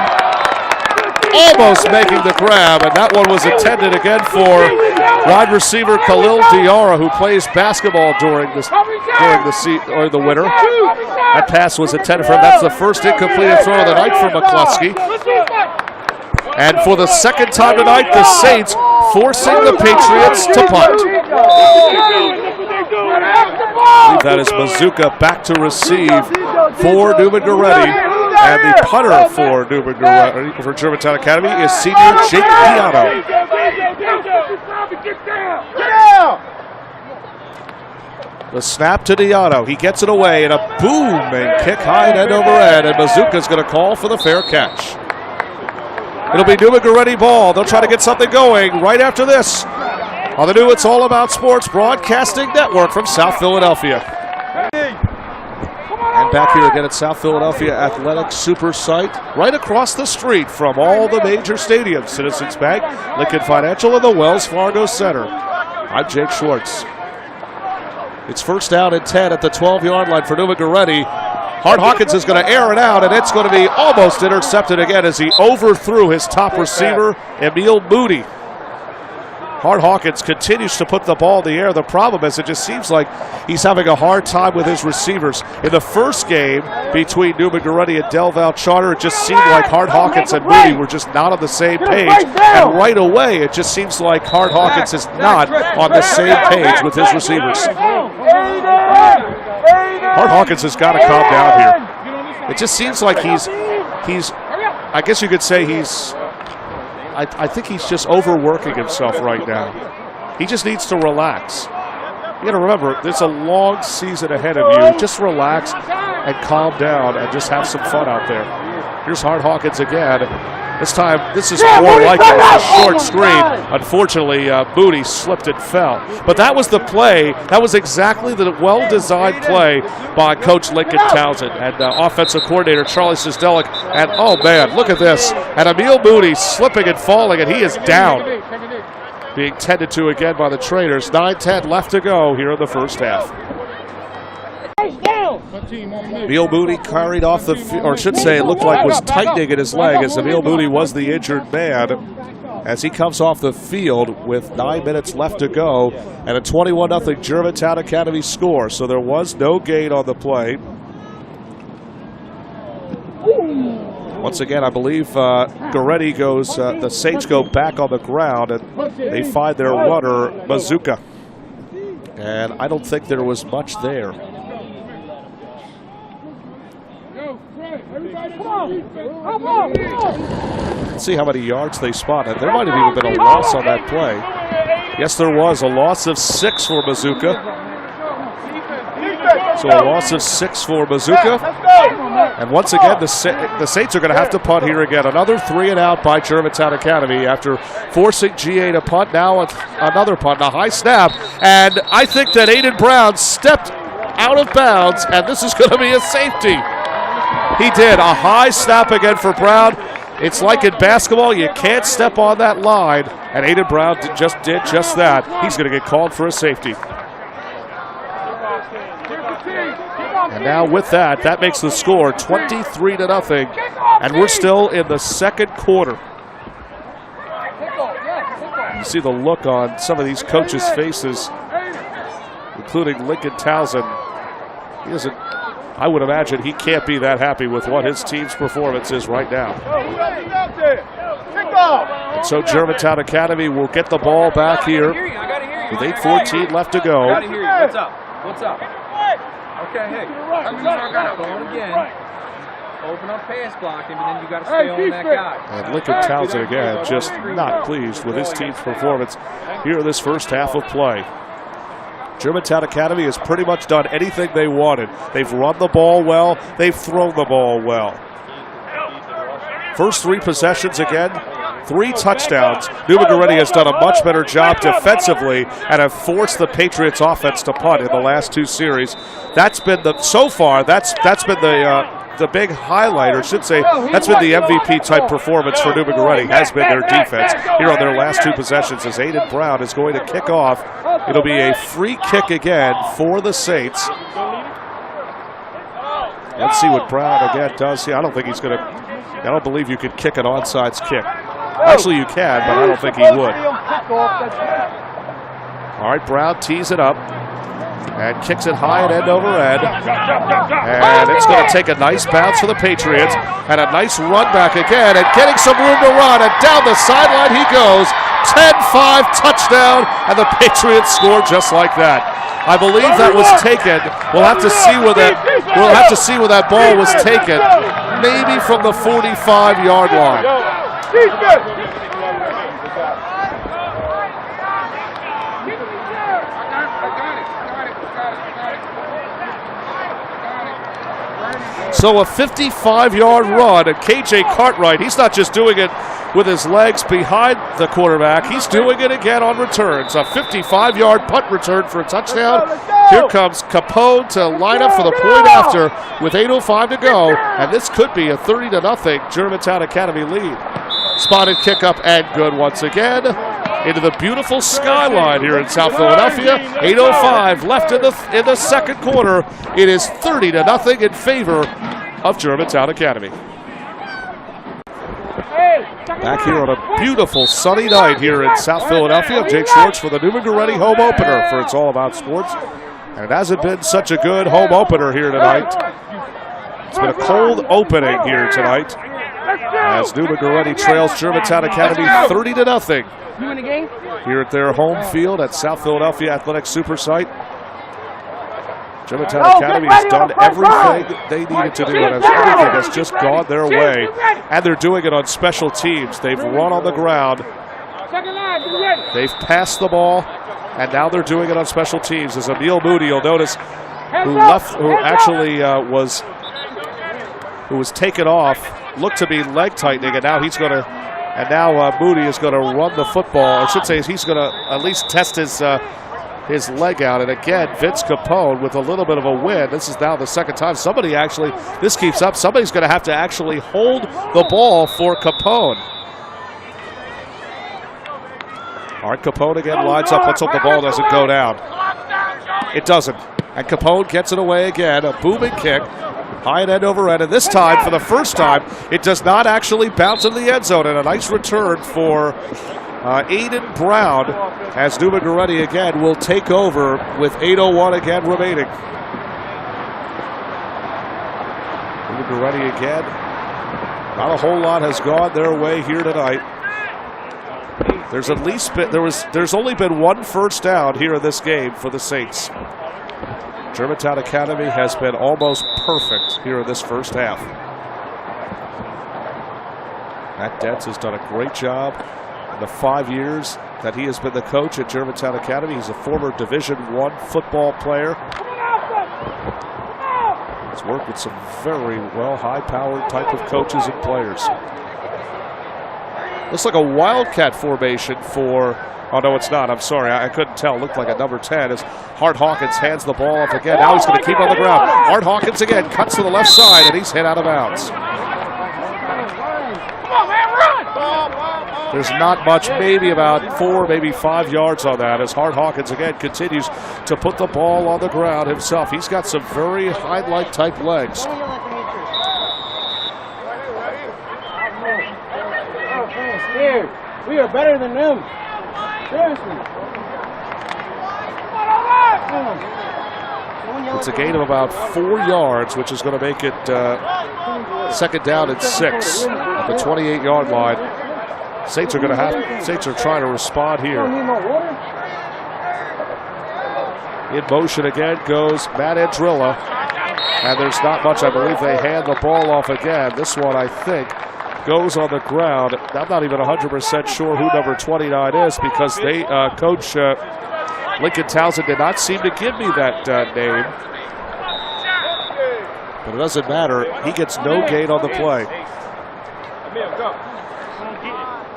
almost making the grab. And that one was intended again for wide receiver Khalil Diarra, who plays basketball during the winter. That pass was intended for him. That's the first incompleted throw of the night for McCluskey. And for the 2nd time tonight, the Saints forcing the Patriots to punt. That is Mazuka back to receive for Neumann Goretti. And the punter for Neumann Goretti for Germantown Academy is senior Jake Diano. The snap to Diano. He gets it away, and a booming kick high and end over end. And Mazuka's going to call for the fair catch. It'll be Neumann Goretti ball. They'll try to get something going right after this on the new It's All About Sports Broadcasting Network from South Philadelphia. And back here again at South Philadelphia Athletic Super Site, right across the street from all the major stadiums, Citizens Bank, Lincoln Financial, and the Wells Fargo Center. I'm Jake Schwartz. It's first down and 10 at the 12-yard line for Neumann Goretti. Hart Hawkins is going to air it out, and it's going to be almost intercepted again as he overthrew his top receiver, Emil Moody. Hart Hawkins continues to put the ball in the air. The problem is it just seems like he's having a hard time with his receivers. In the first game between Neumann Goretti and Del Val Charter, it just seemed like Hart Hawkins and Moody were just not on the same page. And right away, it just seems like Hart Hawkins is not on the same page with his receivers. Hart Hawkins has got to calm down here. It just seems like he's I guess you could say I think he's just overworking himself right now. He just needs to relax. You got to remember, there's a long season ahead of you. Just relax and calm down and just have some fun out there. Here's Hart Hawkins again. This time, this is more like a short screen. Unfortunately, Moody slipped and fell. But that was the play. That was exactly the well-designed play by Coach Lincoln Townsend and offensive coordinator Charlie Sisdelic. And, oh, man, look at this. And Emil Moody slipping and falling, and he is down. Being tended to again by the Trainers. 9-10 left to go here in the first half. Emil Moody carried off the field, or I should say it looked like was tightening in his leg as Emil Moody was the injured man as he comes off the field with 9 minutes left to go and a 21-0 Germantown Academy score. So there was no gain on the play. Once again, I believe Goretti goes, the Saints go back on the ground and they find their runner, Bazooka. And I don't think there was much there. Let's see how many yards they spotted. There might have even been a loss on that play. Yes, there was a loss of 6 for Bazooka. So a loss of 6 for Bazooka. And once again, the Saints are going to have to punt here again. Another 3-and-out by Germantown Academy after forcing GA to punt. Now another punt, a high snap. And I think that Aiden Brown stepped out of bounds, and this is going to be a safety. He did. A high snap again for Brown. It's like in basketball, you can't step on that line, and Aiden Brown did just that. He's going to get called for a safety. And now with that, that makes the score 23-0, and we're still in the second quarter. You see the look on some of these coaches' faces, including Lincoln Townsend. He doesn't. I would imagine he can't be that happy with what his team's performance is right now. And so Germantown Academy will get the ball back here with 8:14 left to go. What's up? What's up? Okay, hey. Going again. Open up pass blocking, but then you got to stay on that guy. And Lincoln Townsend again just not pleased with his team's performance here in this first half of play. Germantown Academy has pretty much done anything they wanted. They've run the ball well. They've thrown the ball well. First 3 possessions again, 3 touchdowns. Neumann Goretti has done a much better job defensively and have forced the Patriots offense to punt in the last 2 series. That's been so far, that's been the big highlight, or I should say, that's been the MVP type performance for Neumann Goretti, has been their defense here on their last 2 possessions as Aiden Brown is going to kick off. It'll be a free kick again for the Saints. Let's see what Brown again does here. I don't think he's going to, I don't believe you could kick an onside kick. Actually, you can, but I don't think he would. All right, Brown tees it up and kicks it high and end over end. And it's going to take a nice bounce for the Patriots and a nice run back again and getting some room to run. And down the sideline he goes. 10-5 touchdown, and the Patriots score just like that. I believe that was taken. We'll have to see where that ball was taken. Maybe from the 45-yard line. So a 55-yard run, and KJ Cartwright, he's not just doing it with his legs behind the quarterback. He's doing it again on returns. A 55-yard punt return for a touchdown. Here comes Capone to line up for the point after with 8:05 to go. And this could be a 30-0 Germantown Academy lead. Spotted kick up and good once again. Into the beautiful skyline here in South Philadelphia. 8:05 left in the second quarter. It is 30-0 in favor of Germantown Academy. Back here on a beautiful sunny night here in South Philadelphia. Jake Schwartz for the Neumann Goretti home opener for It's All About Sports. And it hasn't been such a good home opener here tonight. It's been a cold opening here tonight as Neumann Goretti trails Germantown Academy 30-0 here at their home field at South Philadelphia Athletic Super Site. Germantown Academy has done everything they needed to do, and everything has just gone their way. And they're doing it on special teams. They've run on the ground. They've passed the ball, and now they're doing it on special teams. As Emil Moody, you'll notice, who was taken off, looked to be leg tightening, and now Moody is going to run the football. I should say he's going to at least test his leg out. And again, Vince Capone with a little bit of a win. This is now the second time this keeps up. Somebody's going to have to actually hold the ball for Capone. All right, Capone again lines up. Let's hope the ball doesn't go down. It doesn't. And Capone gets it away again. A booming kick. High and end over end. And this time, for the first time, it does not actually bounce into the end zone. And a nice return for Aiden Brown, as Neumann Goretti again will take over with 8:01 again remaining. Neumann Goretti again. Not a whole lot has gone their way here tonight. There's only been one first down here in this game for the Saints. Germantown Academy has been almost perfect here in this first half. Matt Dentz has done a great job in the 5 years that he has been the coach at Germantown Academy. He's a former Division I football player. He's worked with some very high-powered type of coaches and players. Looks like a wildcat formation for, oh no it's not, I'm sorry, I couldn't tell. Looked like a number 10 as Hart Hawkins hands the ball off again. Now he's going to keep on the ground. Hart Hawkins again cuts to the left side and he's hit out of bounds. There's not much, maybe about 4, maybe 5 yards on that as Hart Hawkins again continues to put the ball on the ground himself. He's got some very highlight type legs. We are better than them. Seriously. It's a gain of about 4 yards, which is going to make it second down and 6 at the 28-yard line. Saints are trying to respond here. In motion again goes Matt Andrilla. And there's not much. I believe they hand the ball off again. This one, I think, goes on the ground. I'm not even 100% sure who number 29 is because Coach Lincoln Townsend did not seem to give me that name. But it doesn't matter. He gets no gain on the play.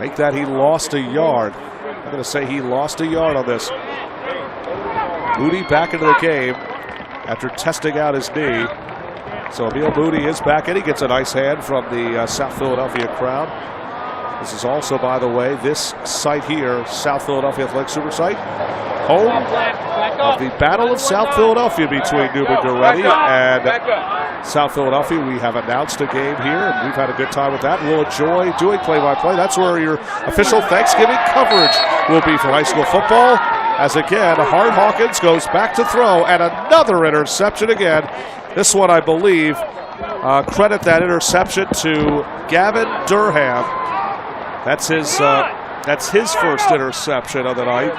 Make that he lost a yard. I'm going to say he lost a yard on this. Moody back into the game after testing out his knee. So Emil Moody is back in. He gets a nice hand from the South Philadelphia crowd. This is also, by the way, this site here, South Philadelphia Athletic Super Site, home of the Battle of South Philadelphia between Neumann Goretti and South Philadelphia. We have announced a game here, and we've had a good time with that. We'll enjoy doing play-by-play. That's where your official Thanksgiving coverage will be for high school football. As again, Hart Hawkins goes back to throw, and another interception again. This one, I believe, credit that interception to Gavin Durham. That's his first interception of the night.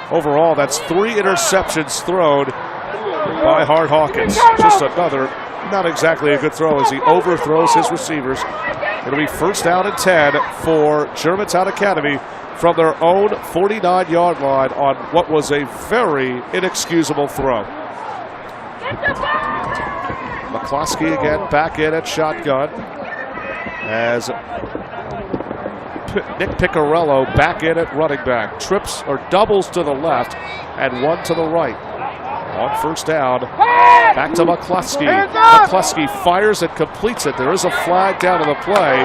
Overall, that's 3 interceptions thrown by Hart Hawkins. Just another, not exactly a good throw as he overthrows his receivers. It'll be first down and 10 for Germantown Academy from their own 49-yard line on what was a very inexcusable throw. McCloskey again back in at shotgun as Nick Piccarello back in at running back. Trips or doubles to the left and one to the right. On first down, back to McCluskey. McCluskey fires and completes it. There is a flag down to the play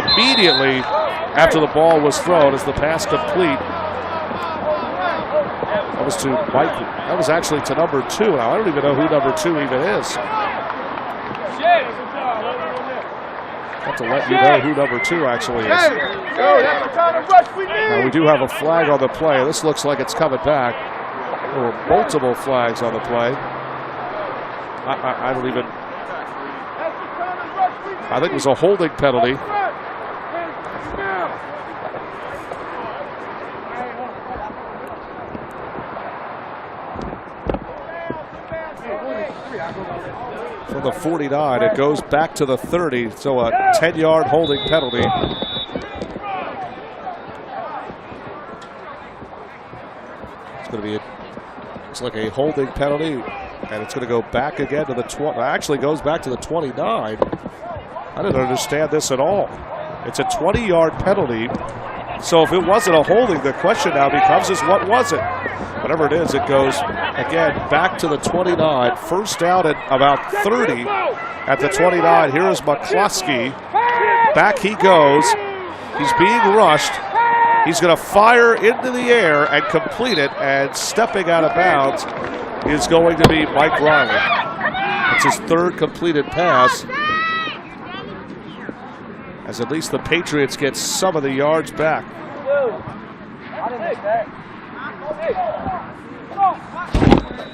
immediately after the ball was thrown. Is the pass complete? That was to Mike. That was actually to number 2. Now, I don't even know who number 2 even is. I have to let you know who number 2 actually is. Now, we do have a flag on the play. This looks like it's coming back. There were multiple flags on the play. I don't even. I think it was a holding penalty. From the 49, it goes back to the 30, so a 10-yard holding penalty. It's going to be looks like a holding penalty, and it's going to go back again to the 20. Actually, goes back to the 29. I didn't understand this at all. It's a 20-yard penalty. So if it wasn't a holding, the question now becomes is what was it? Whatever it is, it goes again back to the 29. First down at about 30 at the 29. Here is McCluskey. Back he goes. He's being rushed. He's going to fire into the air and complete it, and stepping out of bounds is going to be Mike Riley. It's his 3rd completed pass, as at least the Patriots get some of the yards back.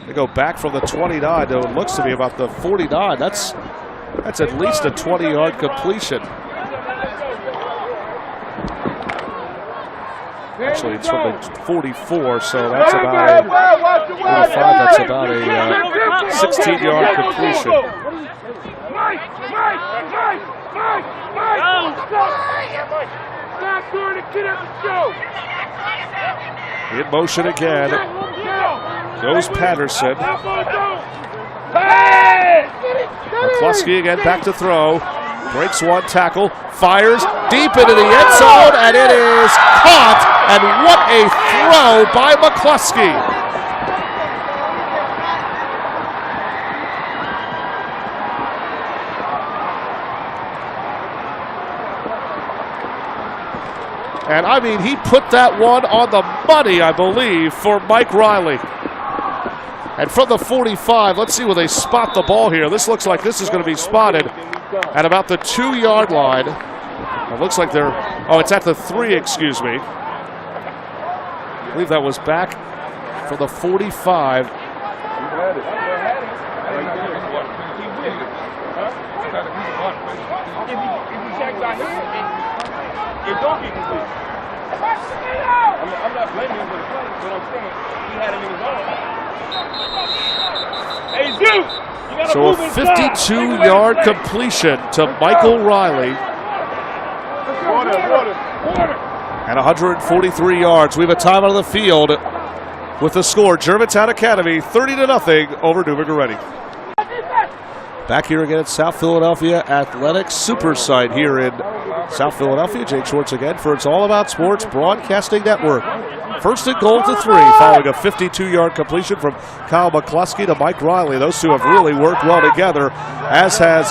They go back from the 29 to what looks to be about the 49. That's at least a 20-yard completion. Actually, it's from the 44, so that's about a 45. That's about a 16-yard completion. In motion again. Goes Patterson. McCluskey again back to throw. Breaks one tackle. Fires deep into the end zone, and it is caught. And what a throw by McCluskey. And I mean, he put that one on the money, I believe, for Mike Riley. And from the 45, let's see where they spot the ball here. This looks like this is going to be spotted at about the 2-yard line. It looks like they're, oh, it's at the 3, excuse me. I believe that was back from the 45. I'm not blaming him for the play, but I'm saying he had him in his own. Hey, Zeus! So a 52-yard completion to Michael Riley. And 143 yards. We have a timeout on the field with the score. Germantown Academy 30-0 over Neumann Goretti. Back here again at South Philadelphia Athletic Super Site here in South Philadelphia. Jake Schwartz again for It's All About Sports Broadcasting Network. First and goal to 3, following a 52-yard completion from Kyle McCluskey to Mike Riley. Those two have really worked well together, as has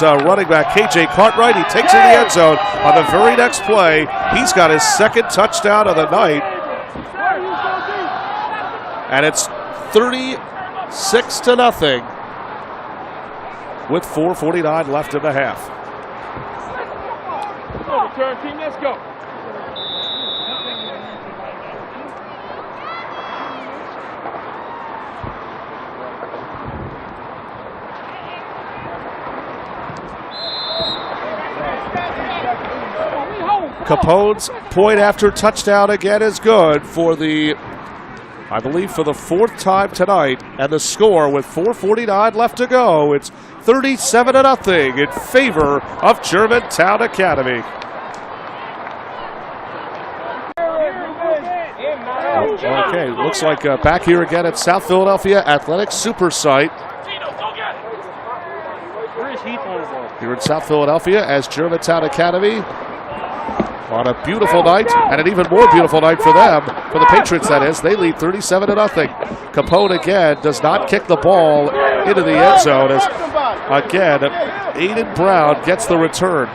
running back KJ Cartwright. He takes in the end zone on the very next play. He's got his 2nd touchdown of the night. And it's 36-0 with 4:49 left in the half. Return team, let's go. Capone's point after touchdown again is good for the, I believe, for the 4th time tonight. And the score with 4:49 left to go, it's 37-0 in favor of Germantown Academy. Okay, looks like back here again at South Philadelphia Athletic Super Site. Here in South Philadelphia as Germantown Academy On a beautiful night, and an even more beautiful night for them, for the Patriots that is. They lead 37-0. Capone again does not kick the ball into the end zone as, again, Aiden Brown gets the return.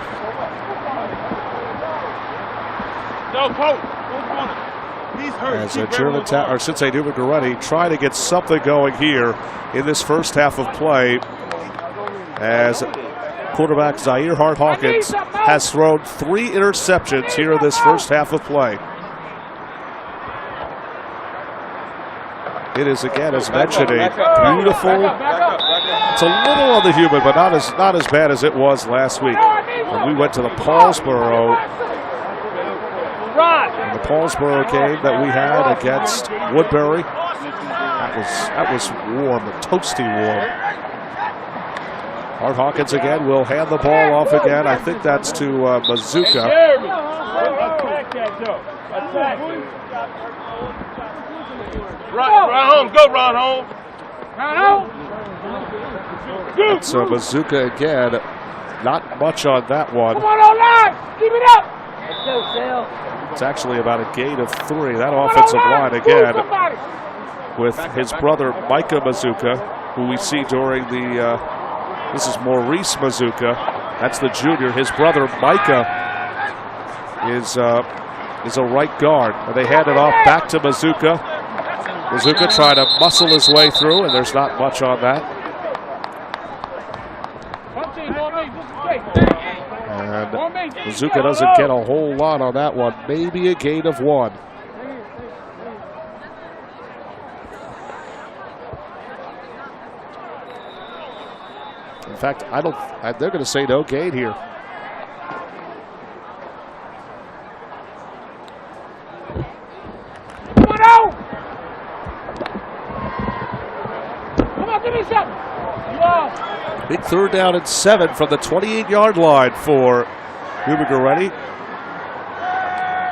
As Germantown, or should say Neumann Goretti, trying to get something going here in this first half of play, as quarterback Zaire Hart-Hawkins has thrown 3 interceptions here in this first half of play. It is, again, as mentioned, a beautiful, it's a little on the humid, but not as bad as it was last week when we went to the Paulsboro game that we had against Woodbury. That was warm, toasty warm. Hart-Hawkins again will hand the ball off again. I think that's to Mazuka. Run home, go run home. So Mazuka again, not much on that one. Come on, line, keep it up. Let's go, Sale. It's actually about a gain of 3. That offensive line again with his brother Micah Mazuka, who we see during the, this is Maurice Mazuka. That's the junior. His brother Micah is a right guard. And they hand it off back to Mazuka. Mazuka trying to muscle his way through, and there's not much on that. And Mazuka doesn't get a whole lot on that one. Maybe a gain of 1. In fact, they're going to say no gain here. Big 3rd down and 7 from the 28-yard line for Neumann Goretti.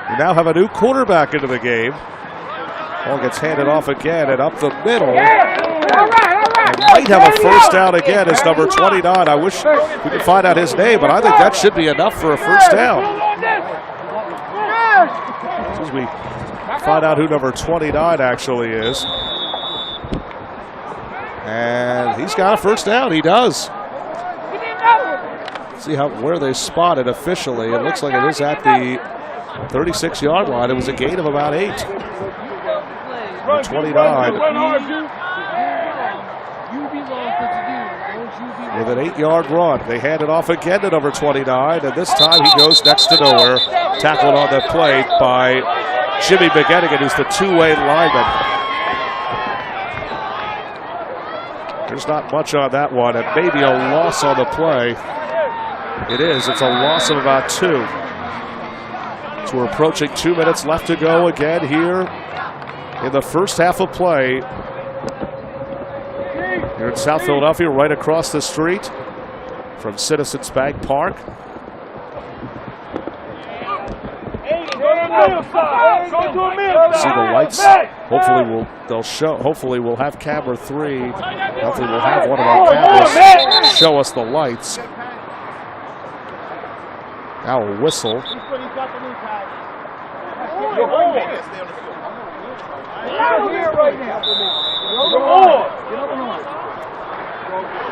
We now have a new quarterback into the game. Ball gets handed off again and up the middle. And might have a first down again as number 29. I wish we could find out his name, but I think that should be enough for a first down. As we find out who number 29 actually is. And he's got a first down. He does. See where they spot it officially. It looks like it is at the 36-yard line. It was a gain of about 8. 29. With an 8-yard run. They hand it off again to number 29, and this time he goes next to nowhere. Tackled on the play by Jimmy McGettigan, who's the 2-way lineman. There's not much on that one, and maybe a loss on the play. It is. It's a loss of about 2. So we're approaching 2 minutes left to go again here in the first half of play. Here in South Philadelphia, right across the street from Citizens Bank Park. See the lights. Hopefully we'll have camera 3. Hopefully we'll have one of our cameras show us the lights. Now a whistle.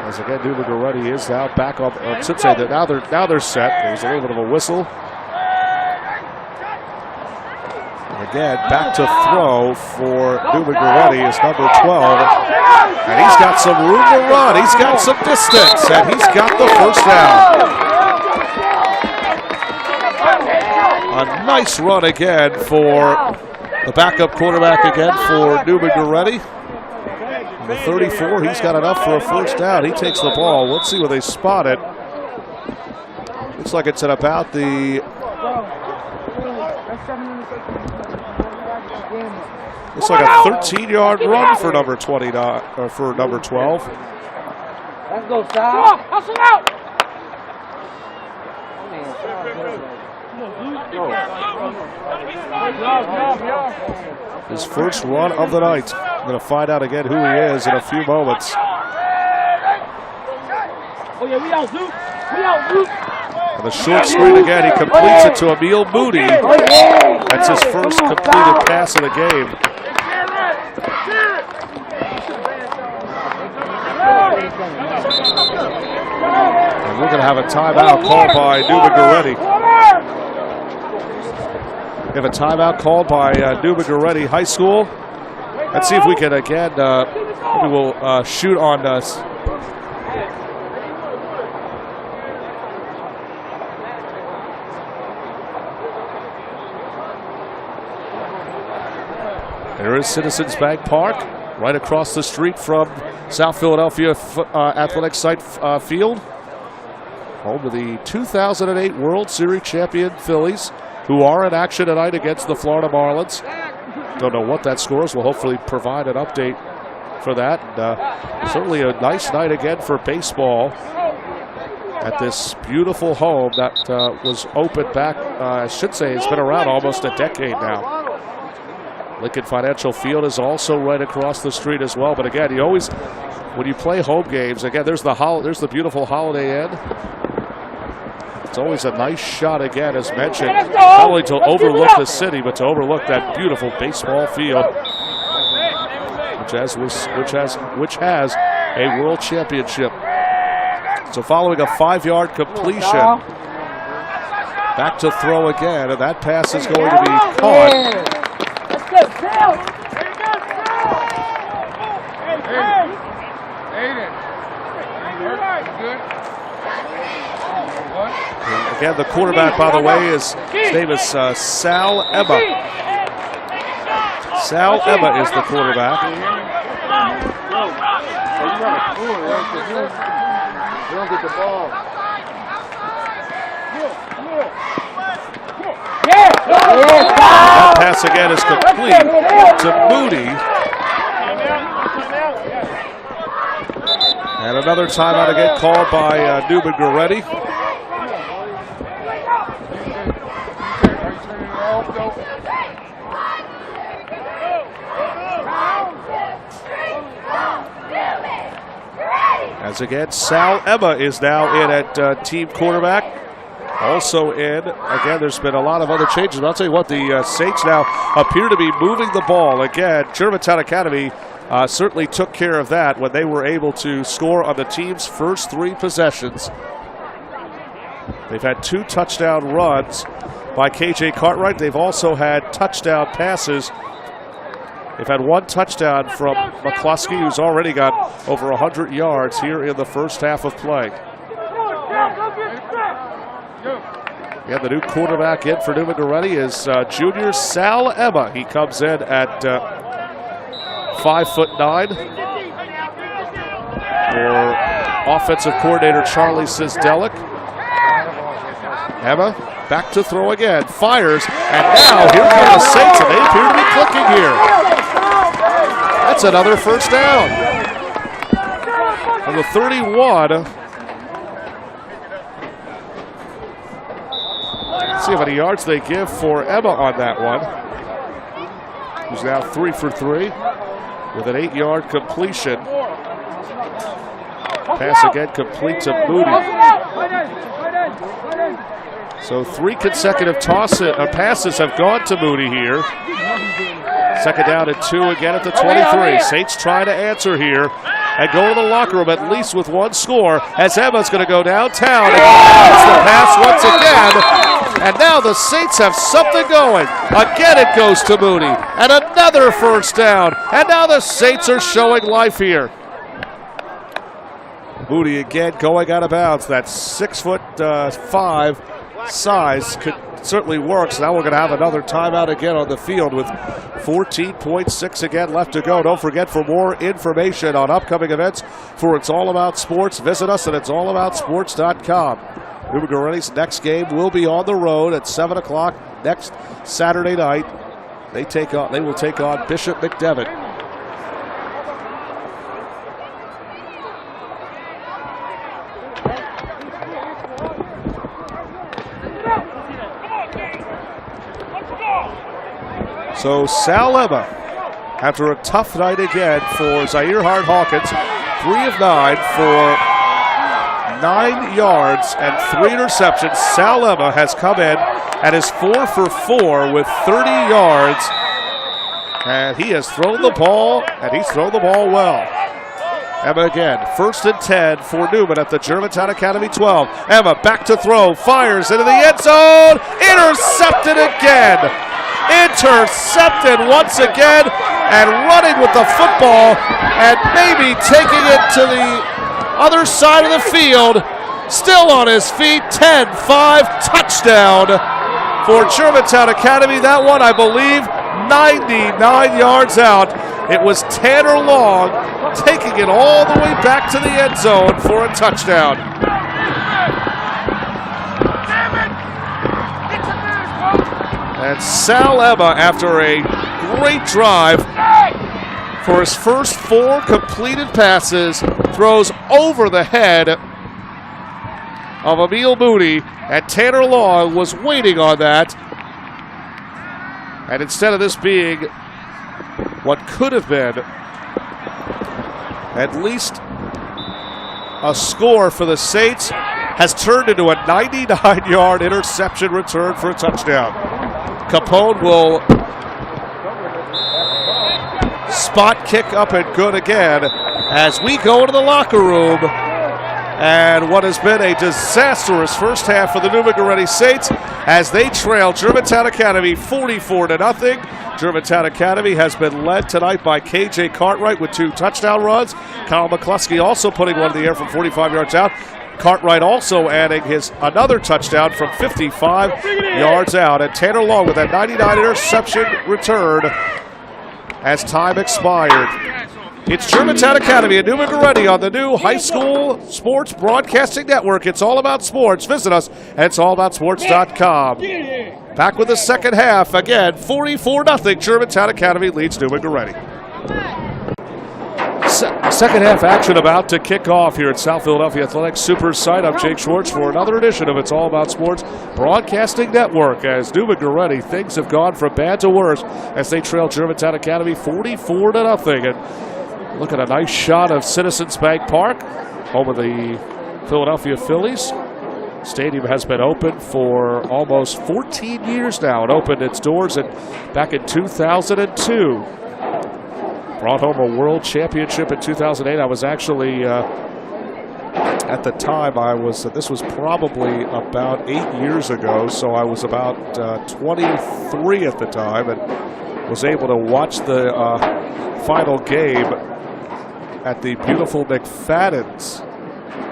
As again, Neumann Goretti is now back on. I should say that now they're set. There's a little bit of a whistle. Again, back to throw for Neumann Goretti is number 12. And he's got some room to run. He's got some distance. And he's got the first down. A nice run again for the backup quarterback again for Neumann Goretti. The 34, he's got enough for a first down. He takes the ball. Let's see where they spot it. Looks like it's at about the... Looks like a 13-yard run for number 29 or for number 12. Let's go, Sal. Hustle out. His first run of the night. I'm going to find out again who he is in a few moments. Oh yeah, we out, Luke. We out, Luke. And the short screen again, he completes it to Emil Moody. That's his first completed pass of the game. And we're going to have a timeout called by Neumann Goretti. We have a timeout called by Neumann Goretti High School. Let's see if we can again, maybe we'll shoot on us. There is Citizens Bank Park, right across the street from South Philadelphia Athletic Site Field. Home to the 2008 World Series champion Phillies, who are in action tonight against the Florida Marlins. Don't know what that score is. We'll hopefully provide an update for that. And, certainly a nice night again for baseball at this beautiful home that was opened back, I should say it's been around almost a decade now. Lincoln Financial Field is also right across the street as well. But again, you always, when you play home games, again, there's the beautiful Holiday Inn. It's always a nice shot again, as mentioned, not only to overlook the city, but to overlook that beautiful baseball field, which has a world championship. So following a 5-yard completion, back to throw again, and that pass is going to be caught. Again, the quarterback, by the way, his name is Sal Emma. Sal Emma is the quarterback. That pass again is complete to Moody. And another timeout again called by Neumann Goretti. As again, Sal Emma is now in at team quarterback. Also in, again, there's been a lot of other changes, but I'll tell you what, the Saints now appear to be moving the ball. Again, Germantown Academy certainly took care of that when they were able to score on the team's first 3 possessions. They've had 2 touchdown runs by KJ Cartwright. They've also had touchdown passes. They've had 1 touchdown from McCluskey, who's already got over 100 yards here in the first half of play. Yeah, the new quarterback in for Neumann Goretti is junior Sal Emma. He comes in at 5'9". For offensive coordinator Charlie Sisdelic. Emma back to throw again, fires, and now here come the Saints, and they appear to be clicking here. That's another first down. On the 31. Let's see how many yards they give for Emma on that one. Who's now 3 for 3 with an 8-yard completion. Pass again complete to Moody. So 3 consecutive passes have gone to Moody here. Second down and 2 again at the 23. Saints try to answer here and go to the locker room at least with 1 score, as Emma's going to go downtown and gets the pass once again. And now the Saints have something going. Again it goes to Moody. And another first down. And now the Saints are showing life here. Moody again going out of bounds. That 6'5" size certainly works. Now we're going to have another timeout again on the field with 14.6 again left to go. Don't forget, for more information on upcoming events for It's All About Sports, visit us at it'sallaboutsports.com. Neumann Goretti's next game will be on the road at 7 o'clock next Saturday night. They will take on Bishop McDevitt. So Sal Emma, after a tough night again for Zaire Hart Hawkins, 3 of 9 for 9 yards and 3 interceptions. Sal Emma has come in and is 4 for 4 with 30 yards. And he has thrown the ball, and he's thrown the ball well. Emma again, 1st and 10 for Neumann at the Germantown Academy 12. Emma back to throw, fires into the end zone, intercepted again. Intercepted once again, and running with the football, and maybe taking it to the other side of the field. Still on his feet, 10-5 touchdown for Germantown Academy. That one, I believe, 99 yards out. It was Tanner Long taking it all the way back to the end zone for a touchdown. And Sal Emma, after a great drive for his first 4 completed passes, throws over the head of Emil Mooney, and Tanner Long was waiting on that. And instead of this being what could have been at least a score for the Saints, has turned into a 99-yard interception return for a touchdown. Capone will spot kick up and good again as we go into the locker room. And what has been a disastrous first half for the Neumann Goretti Saints as they trail Germantown Academy 44-0. Germantown Academy has been led tonight by KJ Cartwright with 2 touchdown runs. Kyle McCluskey also putting one in the air from 45 yards out. Cartwright also adding his another touchdown from 55 yards out. And Tanner Long with that 99 interception return as time expired. It's Germantown Academy and Neumann Goretti on the new high school sports broadcasting network. It's all about sports. Visit us at itsallaboutsports.com. Back with the second half. Again, 44-0. Germantown Academy leads Neumann Goretti. Second half action about to kick off here at South Philadelphia Athletics Super Site. I'm Jake Schwartz for another edition of It's All About Sports Broadcasting Network. As Neumann Goretti, things have gone from bad to worse as they trail Germantown Academy 44-0. And look at a nice shot of Citizens Bank Park, home of the Philadelphia Phillies. Stadium has been open for almost 14 years now. It opened its doors back in 2002. Brought home a world championship in 2008. I was actually, at the time, this was probably about 8 years ago, so I was about 23 at the time and was able to watch the final game at the beautiful McFadden's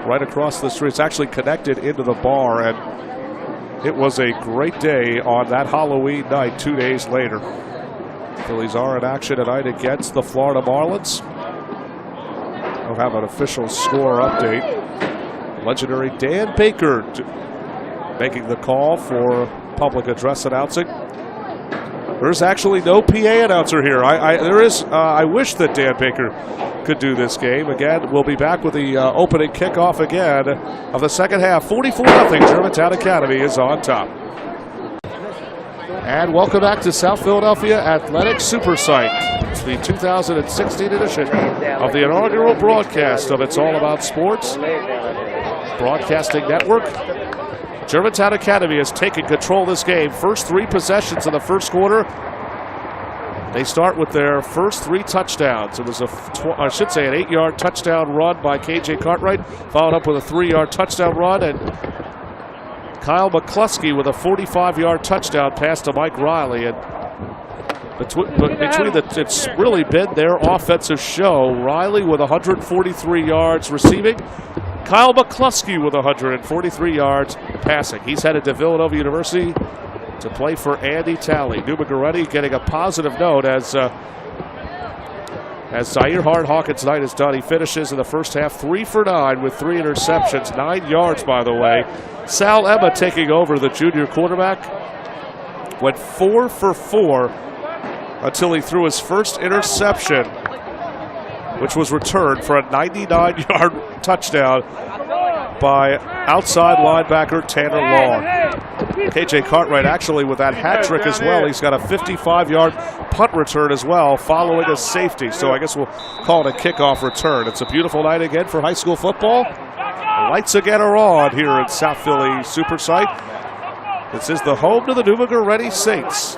right across the street. It's actually connected into the bar, and it was a great day on that Halloween night 2 days later. Phillies are in action tonight against the Florida Marlins. We'll have an official score update. Legendary Dan Baker making the call for public address announcing. There's actually no PA announcer here. I wish that Dan Baker could do this game. Again, we'll be back with the opening kickoff again of the second half. 44-0. Germantown Academy is on top. And welcome back to South Philadelphia Athletic Super Site. It's the 2016 edition of the inaugural broadcast of It's All About Sports Broadcasting Network. Germantown Academy has taken control of this game. First 3 possessions in the first quarter. They start with their first 3 touchdowns. It was an 8-yard touchdown run by KJ Cartwright, followed up with a 3-yard touchdown run, and Kyle McCluskey with a 45-yard touchdown pass to Mike Riley. And it's really been their offensive show. Riley with 143 yards receiving. Kyle McCluskey with 143 yards passing. He's headed to Villanova University to play for Andy Talley. Neumann Goretti getting a positive note as Zaire Hard-Hawkins tonight is done. He finishes in the first half 3 for 9 with 3 interceptions, 9 yards, by the way. Sal Emma taking over, the junior quarterback, went 4 for 4 until he threw his first interception, which was returned for a 99-yard touchdown by outside linebacker Tanner Long. KJ Cartwright actually with that hat trick as well. He's got a 55-yard punt return as well following a safety. So I guess we'll call it a kickoff return. It's a beautiful night again for high school football. The lights again are on here at South Philly Super Site. This is the home to the Neumann Goretti Saints.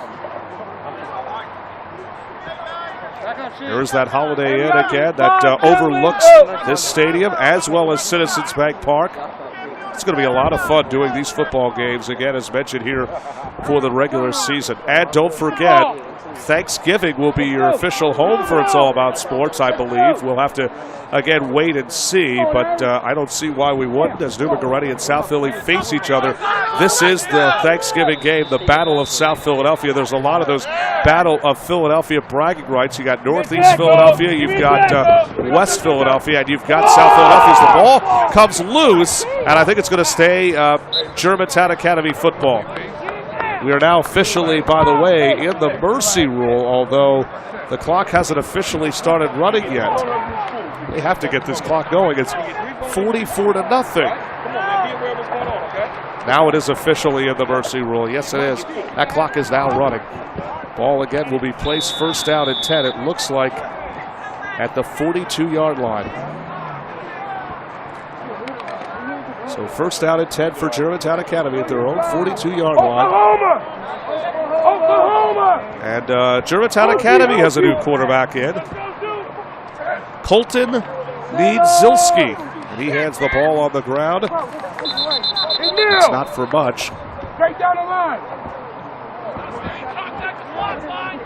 There's that Holiday Inn again that overlooks this stadium as well as Citizens Bank Park. It's going to be a lot of fun doing these football games again, as mentioned here, for the regular season. And don't forget, Thanksgiving will be your official home for It's All About Sports, I believe. We'll have to, again, wait and see, but I don't see why we wouldn't, as Neumann Goretti and South Philly face each other. This is the Thanksgiving game, the Battle of South Philadelphia. There's a lot of those Battle of Philadelphia bragging rights. You got Northeast Philadelphia, you've got West Philadelphia, and you've got South Philadelphia. As the ball comes loose, and I think it's going to stay Germantown Academy football. We are now officially, by the way, in the mercy rule, although the clock hasn't officially started running yet. They have to get this clock going. It's 44-0. Now it is officially in the mercy rule. Yes, it is. That clock is now running. Ball again will be placed first down and 10. It looks like at the 42-yard line. So first down and 10 for Germantown Academy at their own 42-yard line. Oklahoma! And Germantown Academy has a new quarterback in. Colton Niedzilski. And he hands the ball on the ground. It's not for much. Straight down the line.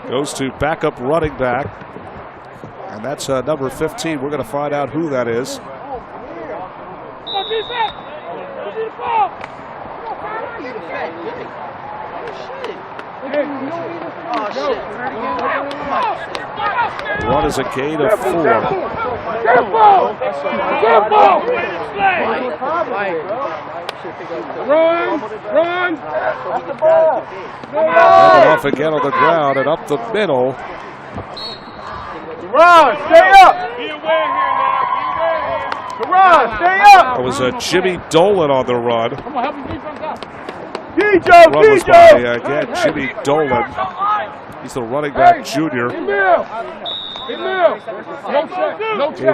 Goes to backup running back. And that's number 15. We're going to find out who that is. The run is a gain of 4. Run! Coming off again on the ground and up the middle. Run! Stay up! Run! Stay up! It was Jimmy Dolan on the run. Come on, help me defense out. Run was by, again, Jimmy Dolan. He's the running back junior. Gain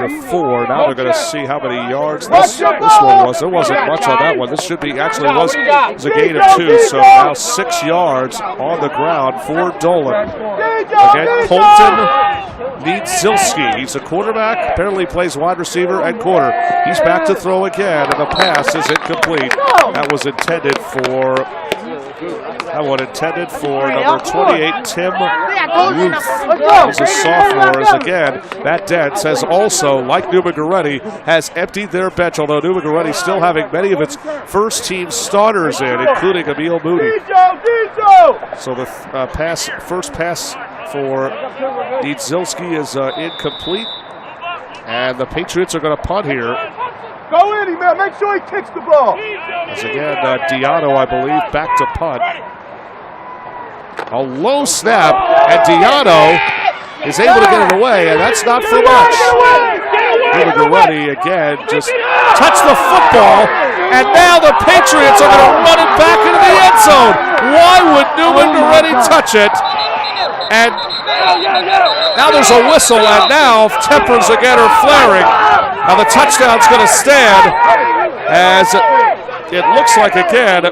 of 4. Now they're going to see how many yards this one was. There wasn't much on that one. This should be, actually was a gain of 2. So now 6 yards on the ground for Dolan. Again, Colton Niedzilski. He's a quarterback. Apparently plays wide receiver and corner. He's back to throw again, and the pass is incomplete. That was intended for number 28, Tim Ruth. He's a sophomore. As again, Matt Dentz has also, like Neumann Goretti, has emptied their bench, although Neumann Goretti still having many of its first-team starters in, including Emil Moody. So the first pass for Niedzilski is incomplete, and the Patriots are going to punt here. Go in, man. Make sure he kicks the ball. As again, Diano, I believe, back to punt. A low snap, and Diano is able to get it away, and that's not for much. Neumann Goretti again just touched the football, and now the Patriots are going to run it back into the end zone. Why would Neumann Goretti touch it? And now there's a whistle, and now tempers again are flaring. Now the touchdown's going to stand, as it looks like again.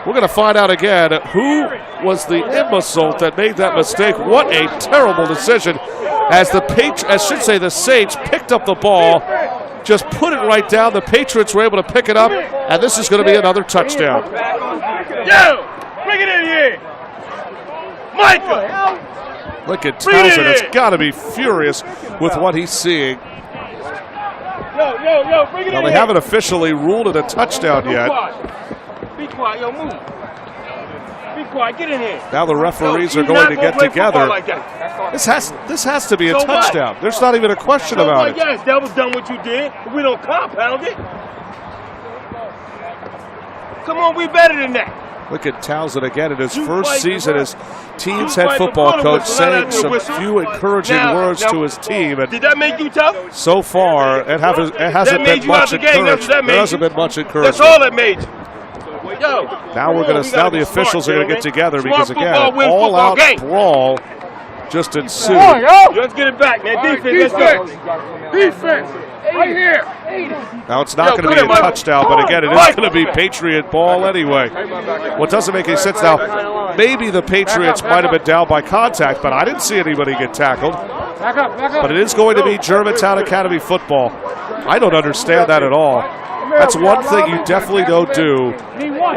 We're going to find out again who was the imbecile that made that mistake. What a terrible decision, as the Saints picked up the ball, just put it right down. The Patriots were able to pick it up, and this is going to be another touchdown. Yo, bring it in here. Micah. Look at Townsend. Has got to be furious with what he's seeing. Yo, bring it in. Now, they haven't officially ruled it a touchdown yet. Be quiet, yo, move. Be quiet, get in here. Now the referees are going to get together. This has to be a touchdown. What? There's not even a question about it. Yes, that was done what you did. We don't compound it. Come on, we better than that. Look at Townsend again in his first season as team's head football coach, saying some few encouraging words to his team. And did that make you tough? so far, it hasn't been much encouragement. There hasn't been much encouragement. That's all that made you. Yo, now the officials are going to get together because again, an all-out brawl just ensued. Let's get it back, man. Defense, let's go. Defense. Right here. Now it's not going to be a touchdown, but again, it is going to be Patriot ball anyway. What doesn't make any sense now, maybe the Patriots might have been down by contact, but I didn't see anybody get tackled. But it is going to be Germantown Academy football. I don't understand that at all. That's one thing you definitely don't do,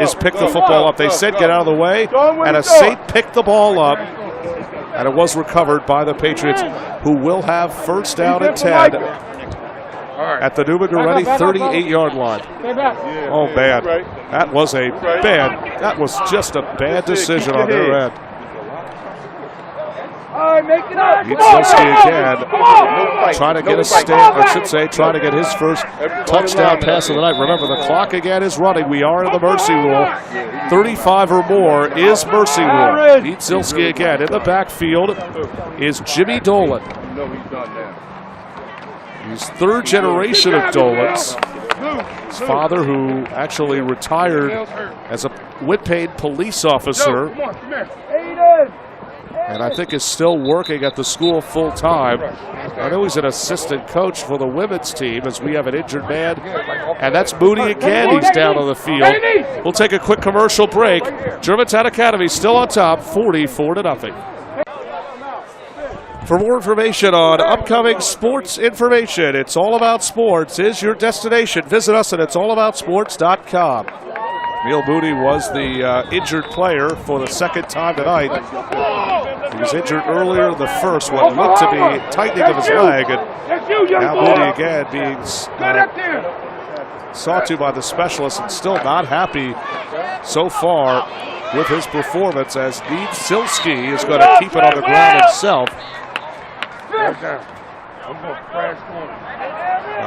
is pick the football up. They said get out of the way, and a Saint picked the ball up, and it was recovered by the Patriots, who will have first down and 10 at the Neumann Goretti 38-yard line. Oh, man. That was just a bad decision on their end. Nitzilski again, trying to get a stand, I should say, trying to get his first touchdown pass of the night. Remember, the clock again is running. We are in the mercy rule. 35 or more is mercy rule. Nitzilski again. In the backfield is Jimmy Dolan. He's third generation of Dolans. His father, who actually retired as a Whitpain police officer, and I think is still working at the school full time. I know he's an assistant coach for the women's team, as we have an injured man, and that's Moody again. He's down on the field. We'll take a quick commercial break. Germantown Academy still on top, 44-0. For more information on upcoming sports information, It's All About Sports is your destination. Visit us at it'sallaboutsports.com. Neil Moody was the injured player for the second time tonight. He was injured earlier in the first, what looked to be tightening of his leg. And now Moody again being sought to by the specialist, and still not happy so far with his performance, as Nitzilski is going to keep it on the ground himself. Now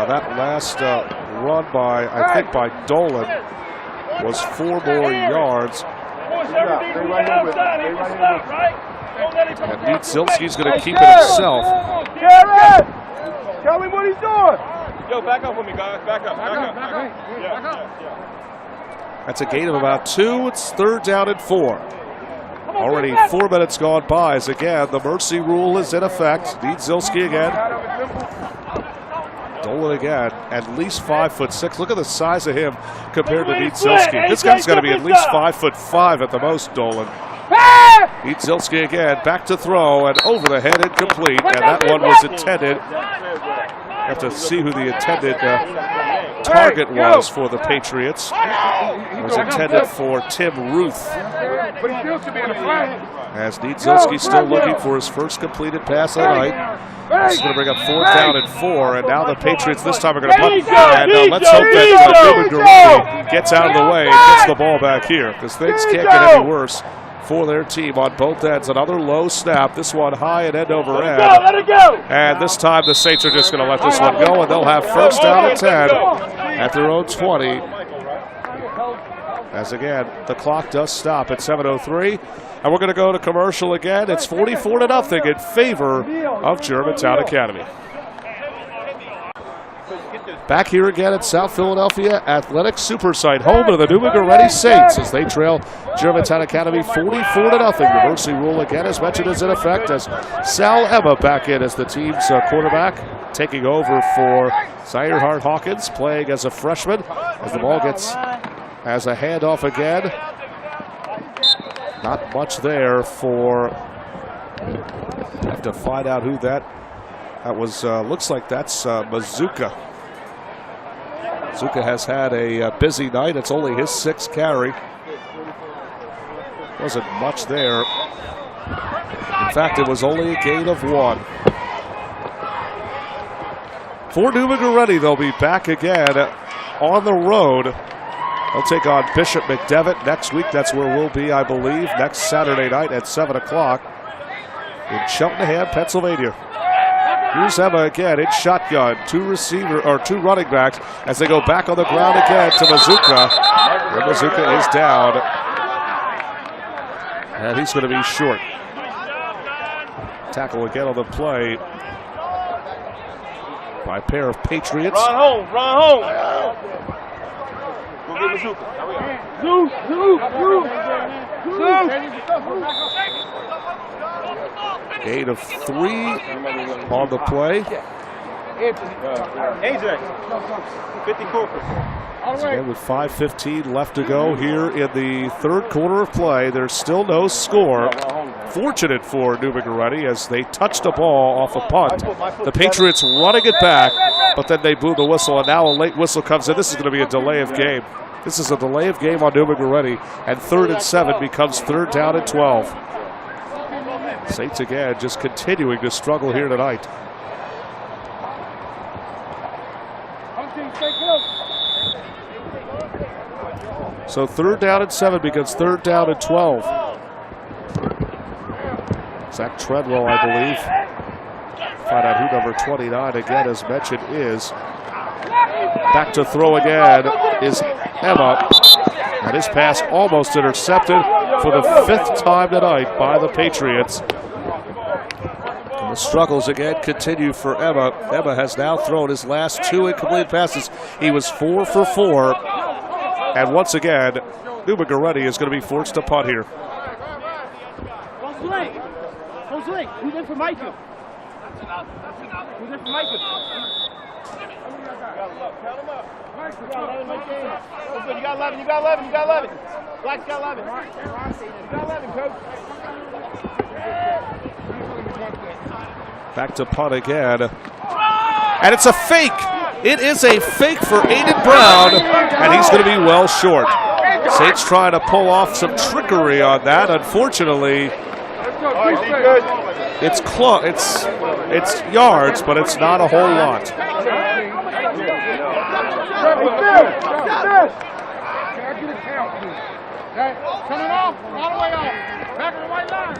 that last run by, I think by Dolan, was 4 more yards. And Nitzilski's going to keep it himself. Tell him what he's doing. Yo, back up with me, guys. Back up. Yeah. That's a gain of about 2. It's third down and 4. Already 4 minutes gone by, as again, the mercy rule is in effect. Nitzilski again. Dolan again, at least 5'6". Look at the size of him compared to Nitzilski. This guy's got to be at least 5'5" at the most, Dolan. Nitzilski again, back to throw, and over the head, incomplete. And that one was intended. Have to see who the intended target was for the Patriots. It was intended for Tim Ruth. As Nitzilski still looking for his first completed pass of the night. This is going to bring up 4th down and 4, and now the Patriots this time are going to punt. And let's hope that Neumann Goretti gets out of the way and gets the ball back here, because things can't get any worse for their team on both ends. Another low snap, this one high and end over end. And this time the Saints are just going to let this one go, and they'll have first down and 10 at their own 20. As again, the clock does stop at 7:03. And we're going to go to commercial again. It's 44-0 in favor of Germantown Academy. Back here again at South Philadelphia Athletic Super Site, home of the Neumann Goretti Saints, as they trail Germantown Academy 44-0. The mercy rule again, as mentioned, is in effect, as Sal Emma back in as the team's quarterback, taking over for Zaire Hart-Hawkins, playing as a freshman, as the ball gets as a handoff again. Not much there for, have to find out who that was. Looks like that's Mazuka. Mazuka has had a busy night. It's only his 6th carry. Wasn't much there. In fact, it was only a gain of 1. For Neumann Goretti, they'll be back again on the road. They'll take on Bishop McDevitt next week. That's where we'll be, I believe, next Saturday night at 7 o'clock in Cheltenham, Pennsylvania. Here's Emma again in shotgun. 2 running backs as they go back on the ground again to Mazuka. And Mazuka is down. And he's going to be short. Tackle again on the play by a pair of Patriots. Run home. Go get Mazuka. Gain of 3 on the play. AJ, 50 corporate. Again, with 5:15 left to go here in the third quarter of play, there's still no score. Fortunate for Neumann Goretti as they touched the ball off a punt. The Patriots running it back, but then they blew the whistle, and now a late whistle comes in. This is going to be a delay of game. This is a delay of game on Neumann Goretti, and 3rd and 7 becomes 3rd down and 12. Saints again just continuing to struggle here tonight. So 3rd down and 7 becomes 3rd down and 12. Zach Treadwell, I believe. Find out who number 29 again, as mentioned, is. Back to throw again is Emma. And his pass almost intercepted for the 5th time tonight by the Patriots. And the struggles again continue for Emma. Emma has now thrown his last 2 incomplete passes. He was 4 for 4. And once again, Neumann Goretti is going to be forced to punt here. Who's in for Michael? Who's in for Michael? You got 11, you got 11, you got 11. Black's got 11. You got 11, coach. Back to punt again. And it's a fake. It is a fake for Aiden Brown, and he's going to be well short. Saints trying to pull off some trickery on that. Unfortunately, it's yards, but it's not a whole lot. Turn it off, all the way off. Back to the white line.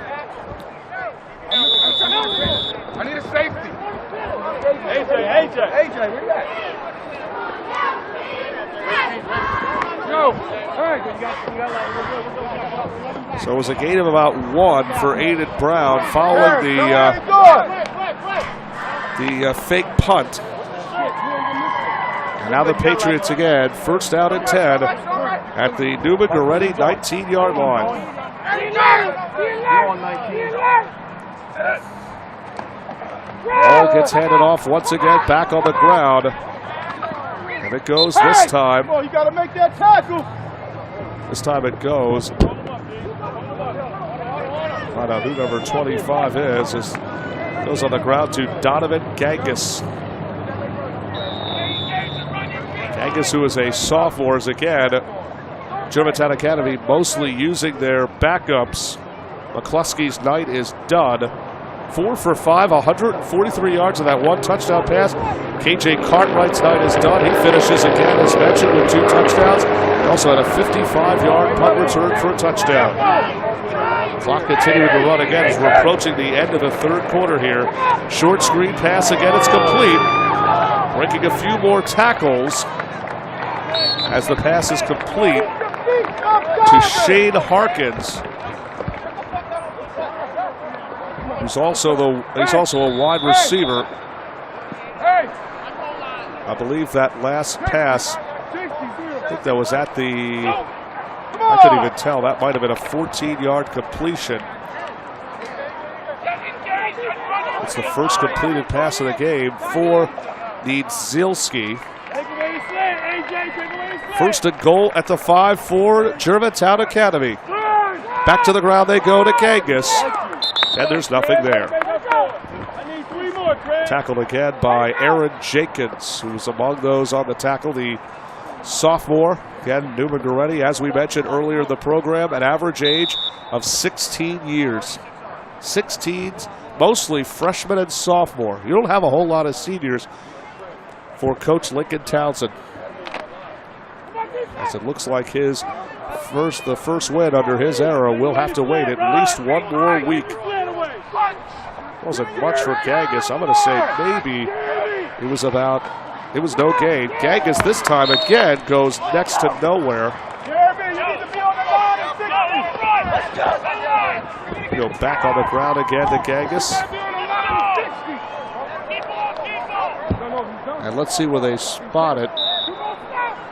I need a safety. AJ, where you at? Yo, hey. So it was a gain of about 1 for Aiden Brown following the fake punt. And now the Patriots again, 1st down and 10 at the Neumann Goretti 19-yard line. Ball gets handed off once again, back on the ground. And it goes this time. You got to make that tackle. This time it goes. Find out who number 25 is. Goes on the ground to Donovan Gangus. Gangus, who is a sophomore, is again Germantown Academy mostly using their backups. McCluskey's night is done. 4 for 5, 143 yards on that 1 touchdown pass. KJ Cartwright's night is done. He finishes again, as mentioned, with 2 touchdowns. He also had a 55-yard punt return for a touchdown. Clock continuing to run again as we're approaching the end of the 3rd quarter here. Short screen pass again, it's complete. Breaking a few more tackles as the pass is complete to Shane Harkins. He's also a wide receiver. I believe that last pass, I think that was at the, I couldn't even tell, that might have been a 14-yard completion. It's the first completed pass of the game for Niedzilski. 1st and goal at the 5 for Germantown Academy. Back to the ground they go to Gangus. And there's nothing there. Tackled again by Aaron Jenkins, who was among those on the tackle, the sophomore. Again, Neumann Goretti, as we mentioned earlier in the program, an average age of 16 years. 16s, mostly freshmen and sophomore. You don't have a whole lot of seniors for Coach Lincoln Townsend. As it looks like the first win under his era will have to wait at least 1 more week. Wasn't much for Gangus. I'm going to say maybe it was no gain. Gangus this time again goes next to nowhere. Go back on the ground again to Gangus. And let's see where they spot it.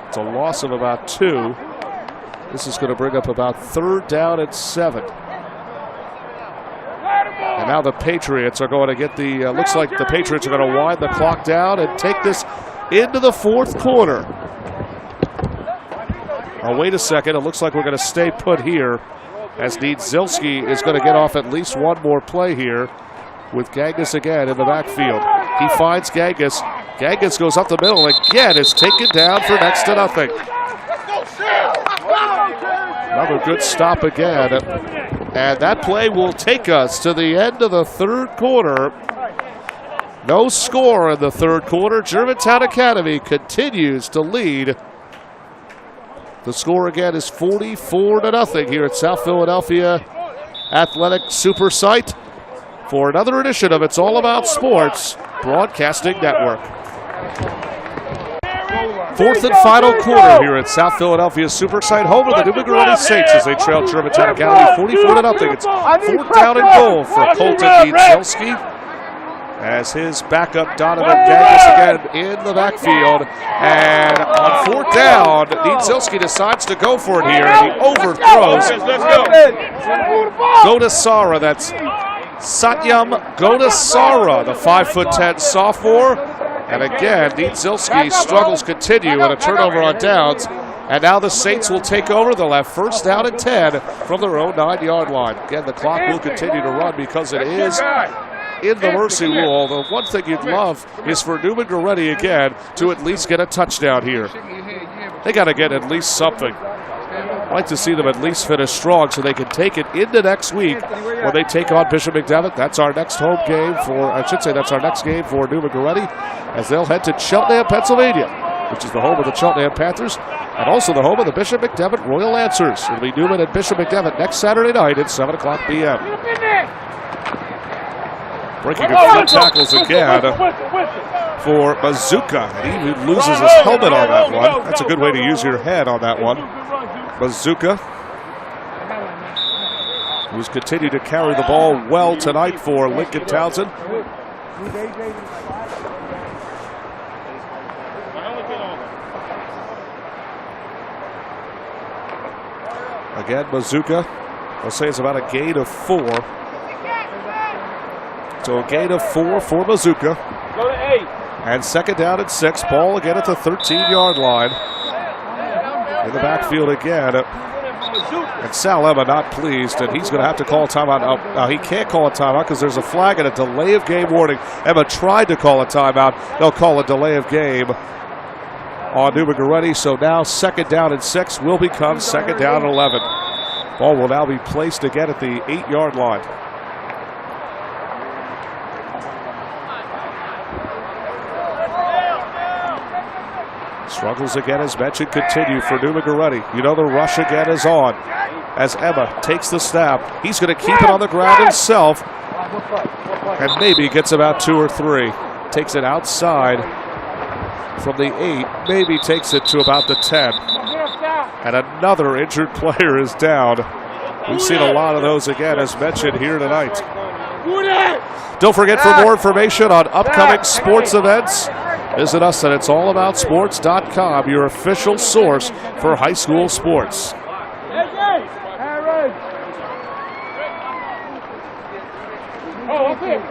It's a loss of about 2. This is going to bring up about 3rd down and 7. And now the Patriots are going to get the, looks like the Patriots are going to wind the clock down and take this into the fourth quarter. Oh, wait a second. It looks like we're going to stay put here as Niedzilski is going to get off at least one more play here with Gangas again in the backfield. He finds Gangas. Gangas goes up the middle and again is taken down for next to nothing. Another good stop again. And that play will take us to the end of the third quarter. No score in the third quarter. Germantown Academy continues to lead. The score again is 44-0 here at South Philadelphia Athletic Super Site for another edition of It's All About Sports Broadcasting Network. Fourth and final quarter here at South Philadelphia Super Site, home of the Neumann Goretti Saints as they trail Germantown Academy 44-0. It's fourth down and goal for Colton Niedzilski as his backup Donovan Gangas again in the backfield. And on fourth down, Niedzilski decides to go for it here, and he overthrows Godasara. That's Satyam Godasara, the 5'10" sophomore. And again, Niedzilski struggles continue and a turnover on downs. And now the Saints will take over. They'll have first down and 10 from their own 9-yard line. Again, the clock will continue to run because it is in the mercy rule. The one thing you'd love is for Neumann Goretti again to at least get a touchdown here. They got to get at least something. I'd like to see them at least finish strong so they can take it into next week when they take on Bishop McDevitt. That's our next home game for, I should say that's our next game for Neumann Goretti as they'll head to Cheltenham, Pennsylvania, which is the home of the Cheltenham Panthers and also the home of the Bishop McDevitt Royal Lancers. It'll be Neumann and Bishop McDevitt next Saturday night at 7 o'clock p.m. Breaking a few tackles again for Bazooka. He loses his helmet on that one. That's a good way to use your head on that one. Bazooka, who's continued to carry the ball well tonight for Lincoln Townsend. Again, Bazooka, I'll say it's about a gain of 4. So a gain of 4 for Bazooka. Go to 8. And second down and 6. Ball again at the 13-yard line. In the backfield again. And Sal Emma not pleased, and he's going to have to call a timeout. Now he can't call a timeout because there's a flag and a delay of game warning. Emma tried to call a timeout. They'll call a delay of game on Neumann Goretti. So now second down and 6 will become second down and 11. Ball will now be placed again at the 8-yard line. Struggles again, as mentioned, continue for Neumann Goretti. You know the rush again is on as Emma takes the snap. He's going to keep it on the ground himself and maybe gets about 2 or 3. Takes it outside from the 8, maybe takes it to about the 10. And another injured player is down. We've seen a lot of those again, as mentioned here tonight. Don't forget, for more information on upcoming sports events, visit us at it'sallaboutsports.com, your official source for high school sports.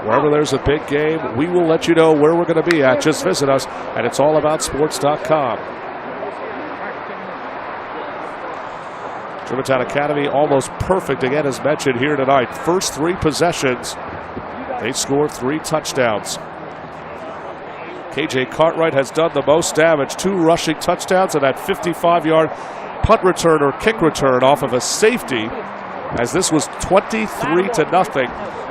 Wherever there's a big game, we will let you know where we're going to be at. Just visit us at it'sallaboutsports.com. Germantown Academy almost perfect again, as mentioned here tonight. First 3 possessions, they scored 3 touchdowns. KJ Cartwright has done the most damage, 2 rushing touchdowns and that 55-yard punt return or kick return off of a safety, as this was 23-0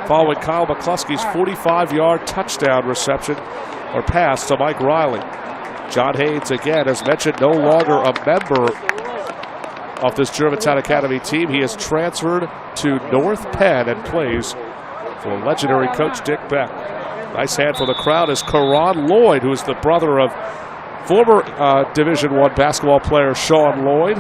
following Kyle McCluskey's 45-yard touchdown reception or pass to Mike Riley. John Haynes, again, as mentioned, no longer a member of this Germantown Academy team. He has transferred to North Penn and plays for legendary coach Dick Beck. Nice hand for the crowd is Karan Lloyd, who is the brother of former Division I basketball player Sean Lloyd.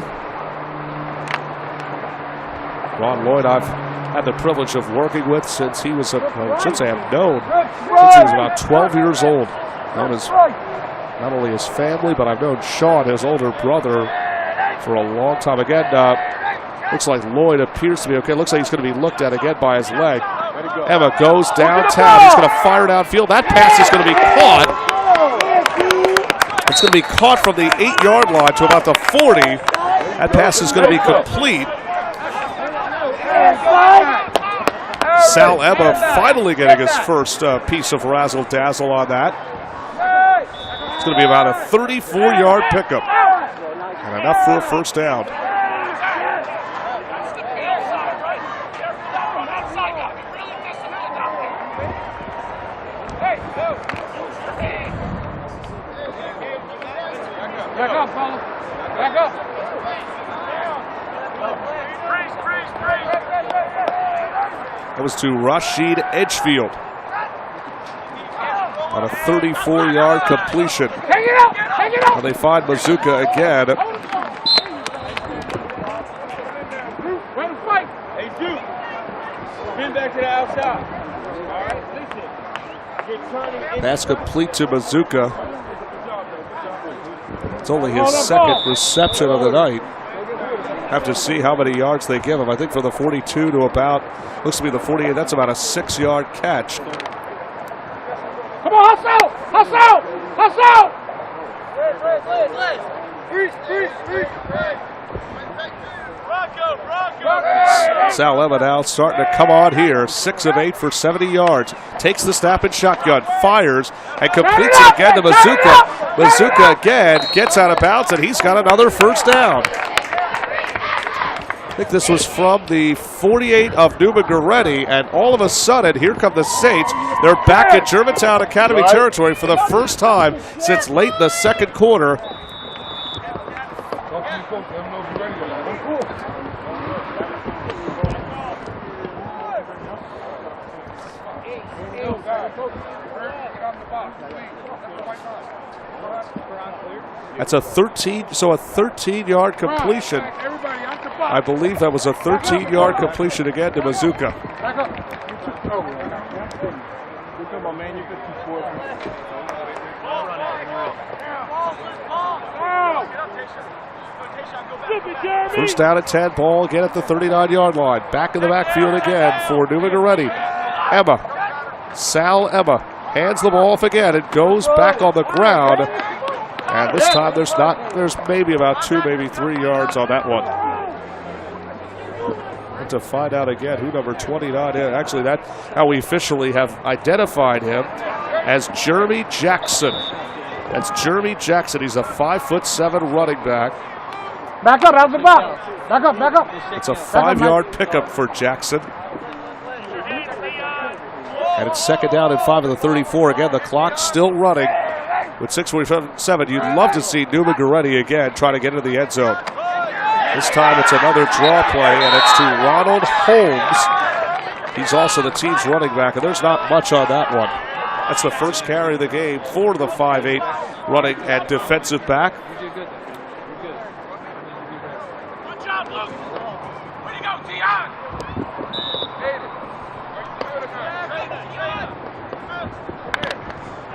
Ron Lloyd I've had the privilege of working with since he was, I should say I've known since he was about 12 years old. Known as not only his family, but I've known Sean, his older brother, for a long time. Again, looks like Lloyd appears to be okay. Looks like he's going to be looked at again by his leg. Emma goes downtown. He's going to fire downfield. That pass is going to be caught. It's going to be caught from the 8-yard line to about the 40. That pass is going to be complete. Sal Emma finally getting his first piece of razzle-dazzle on that. It's going to be about a 34-yard pickup. And enough for a first down. Back up, fella. Back up. That was to Rashid Edgefield on a 34-yard completion. Take it out. Take it out. And they find Mazuka again. Way to fight. Hey, Duke. Spin back to the outside. All right, listen. You're turning in. Pass complete to Mazuka. It's only his second reception of the night. Have to see how many yards they give him. I think for the 42 to about, looks to be the 48, that's about a 6-yard catch. Come on, hustle! Hustle! Hustle! Sal Emma now starting to come on here. 6 of 8 for 70 yards. Takes the snap and shotgun, fires, and completes it again to Mazuka. Mazuka again gets out of bounds, and he's got another first down. I think this was from the 48 of Neumann Goretti, and all of a sudden, here come the Saints. They're back at Germantown Academy territory for the first time since late in the second quarter. That's a 13-yard completion. I believe that was a 13-yard completion again to Mazuka. First down at 10, ball again at the 39-yard line. Back in the backfield again for Neumann Goretti. Emma, Sal Emma, hands the ball off again. It goes back on the ground. And this time there's maybe about 2, maybe 3 yards on that one. And to find out again who number 29 is. Actually, that's how we officially have identified him as Jeremy Jackson. That's Jeremy Jackson. He's a 5'7" running back. Back up, out of the box. Back up, back up. It's a 5-yard pickup for Jackson. And it's second down and 5 of the 34. Again, the clock's still running. With 6:47, you'd love to see Neumann Goretti again try to get into the end zone. This time it's another draw play, and it's to Ronald Holmes. He's also the team's running back, and there's not much on that one. That's the first carry of the game for the 5'8" running and defensive back. Good job, Luke. Way to go, Dion.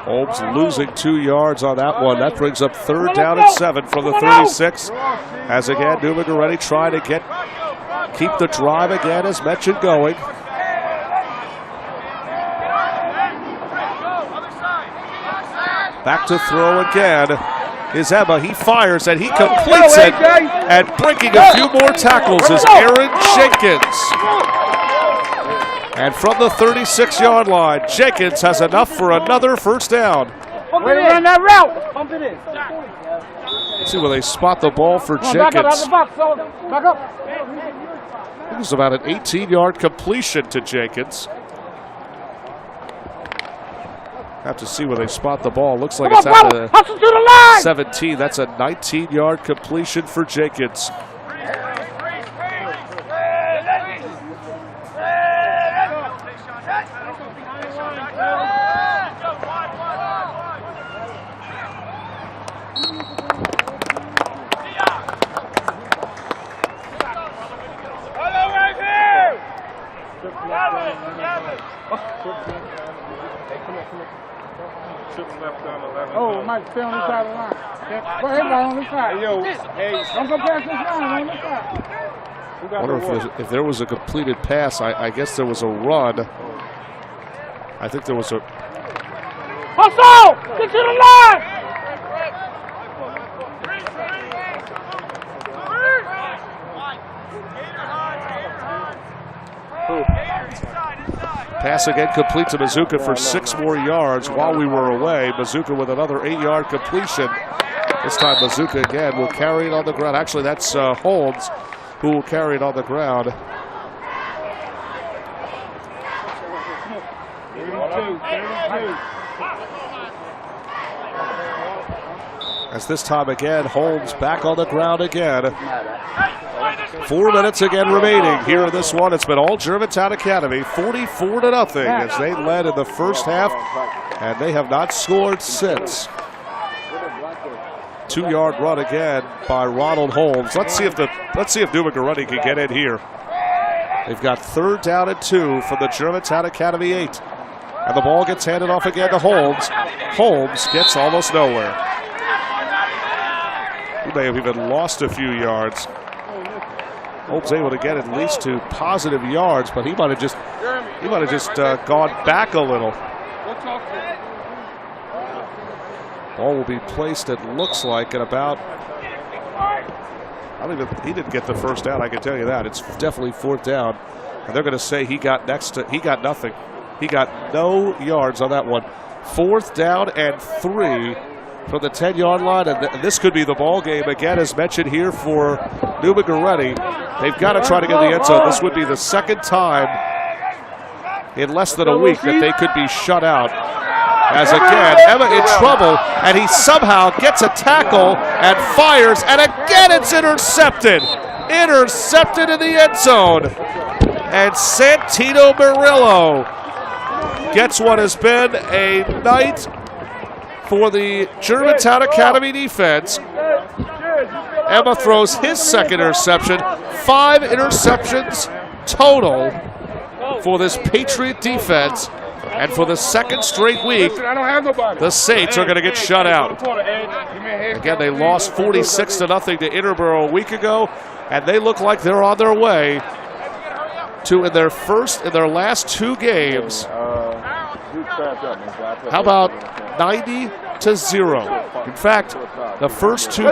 Holmes losing 2 yards on that one. That brings up third down and 7 from the 36. As again, Neumann Goretti trying to keep the drive again, as mentioned, going. Back to throw again is Emma. He fires and he completes it. And breaking a few more tackles is Aaron Jenkins. And from the 36-yard line, Jenkins has enough for another first down. Way to run that route. Pump it in. Let's see where they spot the ball for Jenkins. Back up, out the box, back up. It was about an 18-yard completion to Jenkins. Have to see where they spot the ball. Looks like it's at the 17. That's a 19-yard completion for Jenkins. Oh, Mike, stay on this side of the line. Go ahead, on this side. Hey, yo, hey, don't go past this line, on this side. I wonder if there was a completed pass. I guess there was a run I think there was a... Hustle! Get to the line! Pass again complete to Mazuka for 6 more yards while we were away. Mazuka with another 8-yard completion. This time Mazuka again will carry it on the ground. Actually, that's Holmes who will carry it on the ground. As this time again, Holmes back on the ground again. 4 minutes again remaining here in this one. It's been all Germantown Academy, 44-0 as they led in the first half, and they have not scored since. 2-yard run again by Ronald Holmes. Let's see if Neumann Goretti can get in here. They've got 3rd down and 2 from the Germantown Academy 8. And the ball gets handed off again to Holmes. Holmes gets almost nowhere. He may have even lost a few yards. Holmes able to get at least to positive yards, but he might have just gone back a little. Ball will be placed, it looks like, at about... he didn't get the first down, I can tell you that. It's definitely 4th down. And they're going to say he got nothing. He got no yards on that one. 4th down and 3 from the 10-yard line. And this could be the ball game again, as mentioned here for Neumann Goretti. They've got to try to get in the end zone. This would be the 2nd time in less than a week that they could be shut out. As again, Emma in trouble, and he somehow gets a tackle and fires, and again it's intercepted. Intercepted in the end zone. And Santino Murillo gets what has been a night for the Germantown Academy defense. Emma throws his 2nd interception. 5 interceptions total for this Patriot defense. And for the 2nd straight week, the Saints are going to get shut out. Again, they lost 46-0 to Interboro a week ago, and they look like they're on their way to, in their last 2 games, how about 90-0? In fact, the first 3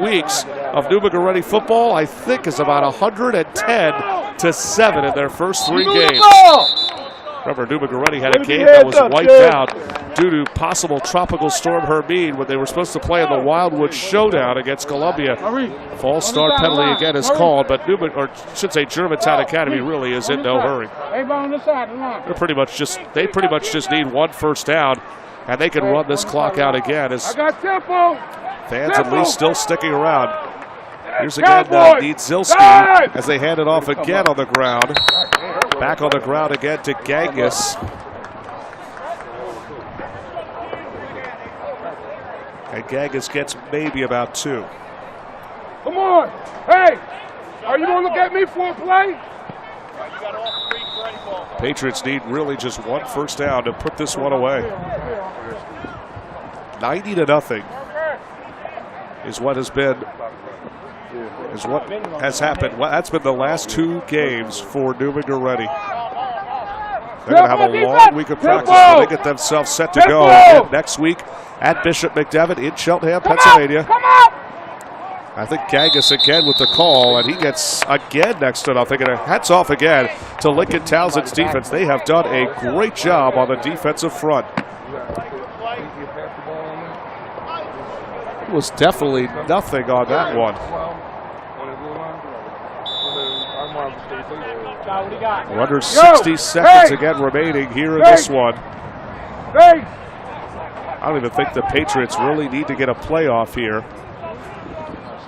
weeks of Neumann Goretti football, I think, is about 110-7 in their first 3 games. Remember, Neumann Goretti had a game that was wiped out due to possible tropical storm Hermine when they were supposed to play in the Wildwood Showdown against Columbia. False start penalty again is called, but Germantown Academy really is in no hurry. They pretty much just need 1 first down, and they can run this clock out again as fans at least still sticking around. Here's again Niedzilski as they hand it off again on the ground. Back on the ground again to Gangus. And Gangus gets maybe about 2. Come on. Hey, are you going to look at me for a play? Patriots need really just 1 first down to put this one away. 90-0 is what has happened. Well, that's been the last 2 games for Neumann Goretti. They're going to have a long week of practice where they get themselves set to go again next week at Bishop McDevitt in Cheltenham, Pennsylvania. I think Gangus again with the call, and he gets again next to nothing. And hats off again to Lincoln Townsend's defense. They have done a great job on the defensive front. It was definitely nothing on that one. We're under 60 seconds again remaining here in this one. I don't even think the Patriots really need to get a playoff here.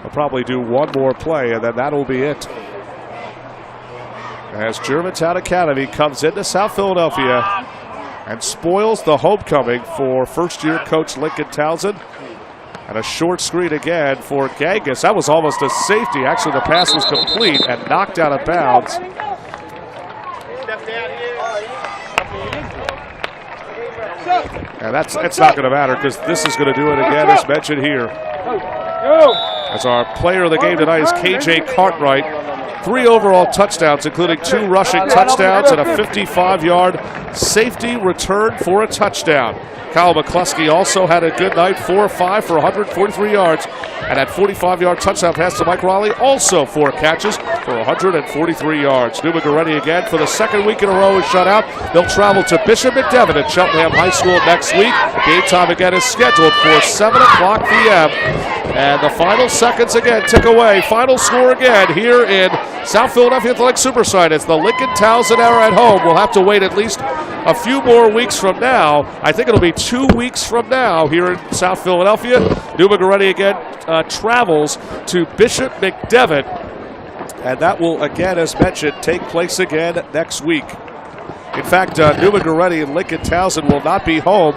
They'll probably do 1 more play, and then that'll be it. As Germantown Academy comes into South Philadelphia and spoils the homecoming for first-year coach Lincoln Townsend. And a short screen again for Gangus. That was almost a safety. Actually, the pass was complete and knocked out of bounds. And that's not going to matter because this is going to do it again, as mentioned here. As our player of the game tonight is KJ Cartwright 3 overall touchdowns, including 2 rushing touchdowns and a 55-yard safety return for a touchdown. Kyle McCluskey also had a good night, 4-5 for 143 yards, and that 45-yard touchdown pass to Mike Raleigh, also 4 catches for 143 yards. Neumann Goretti again for the second week in a row is shut out. They'll travel to Bishop McDevitt at Cheltenham High School next week. Game time again is scheduled for 7 o'clock p.m. And the final seconds again tick away. Final score again here in South Philadelphia Athletic Supersite. It's the Lincoln Townsend era at home. We'll have to wait at least a few more weeks from now. I think it'll be 2 weeks from now here in South Philadelphia. Neumann Goretti again travels to Bishop McDevitt. And that will, again, as mentioned, take place again next week. In fact, Neumann Goretti and Lincoln Townsend will not be home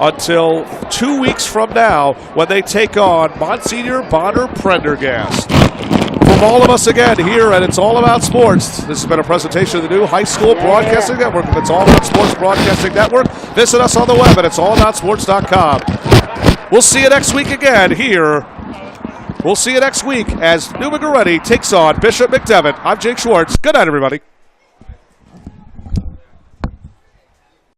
until 2 weeks from now when they take on Monsignor Bonner Prendergast. From all of us again here at It's All About Sports, this has been a presentation of the new High School Broadcasting Network. It's All About Sports Broadcasting Network. Visit us on the web at it'sallaboutsports.com. We'll see you next week again here. We'll see you next week as Neumann Goretti takes on Bishop McDevitt. I'm Jake Schwartz. Good night, everybody.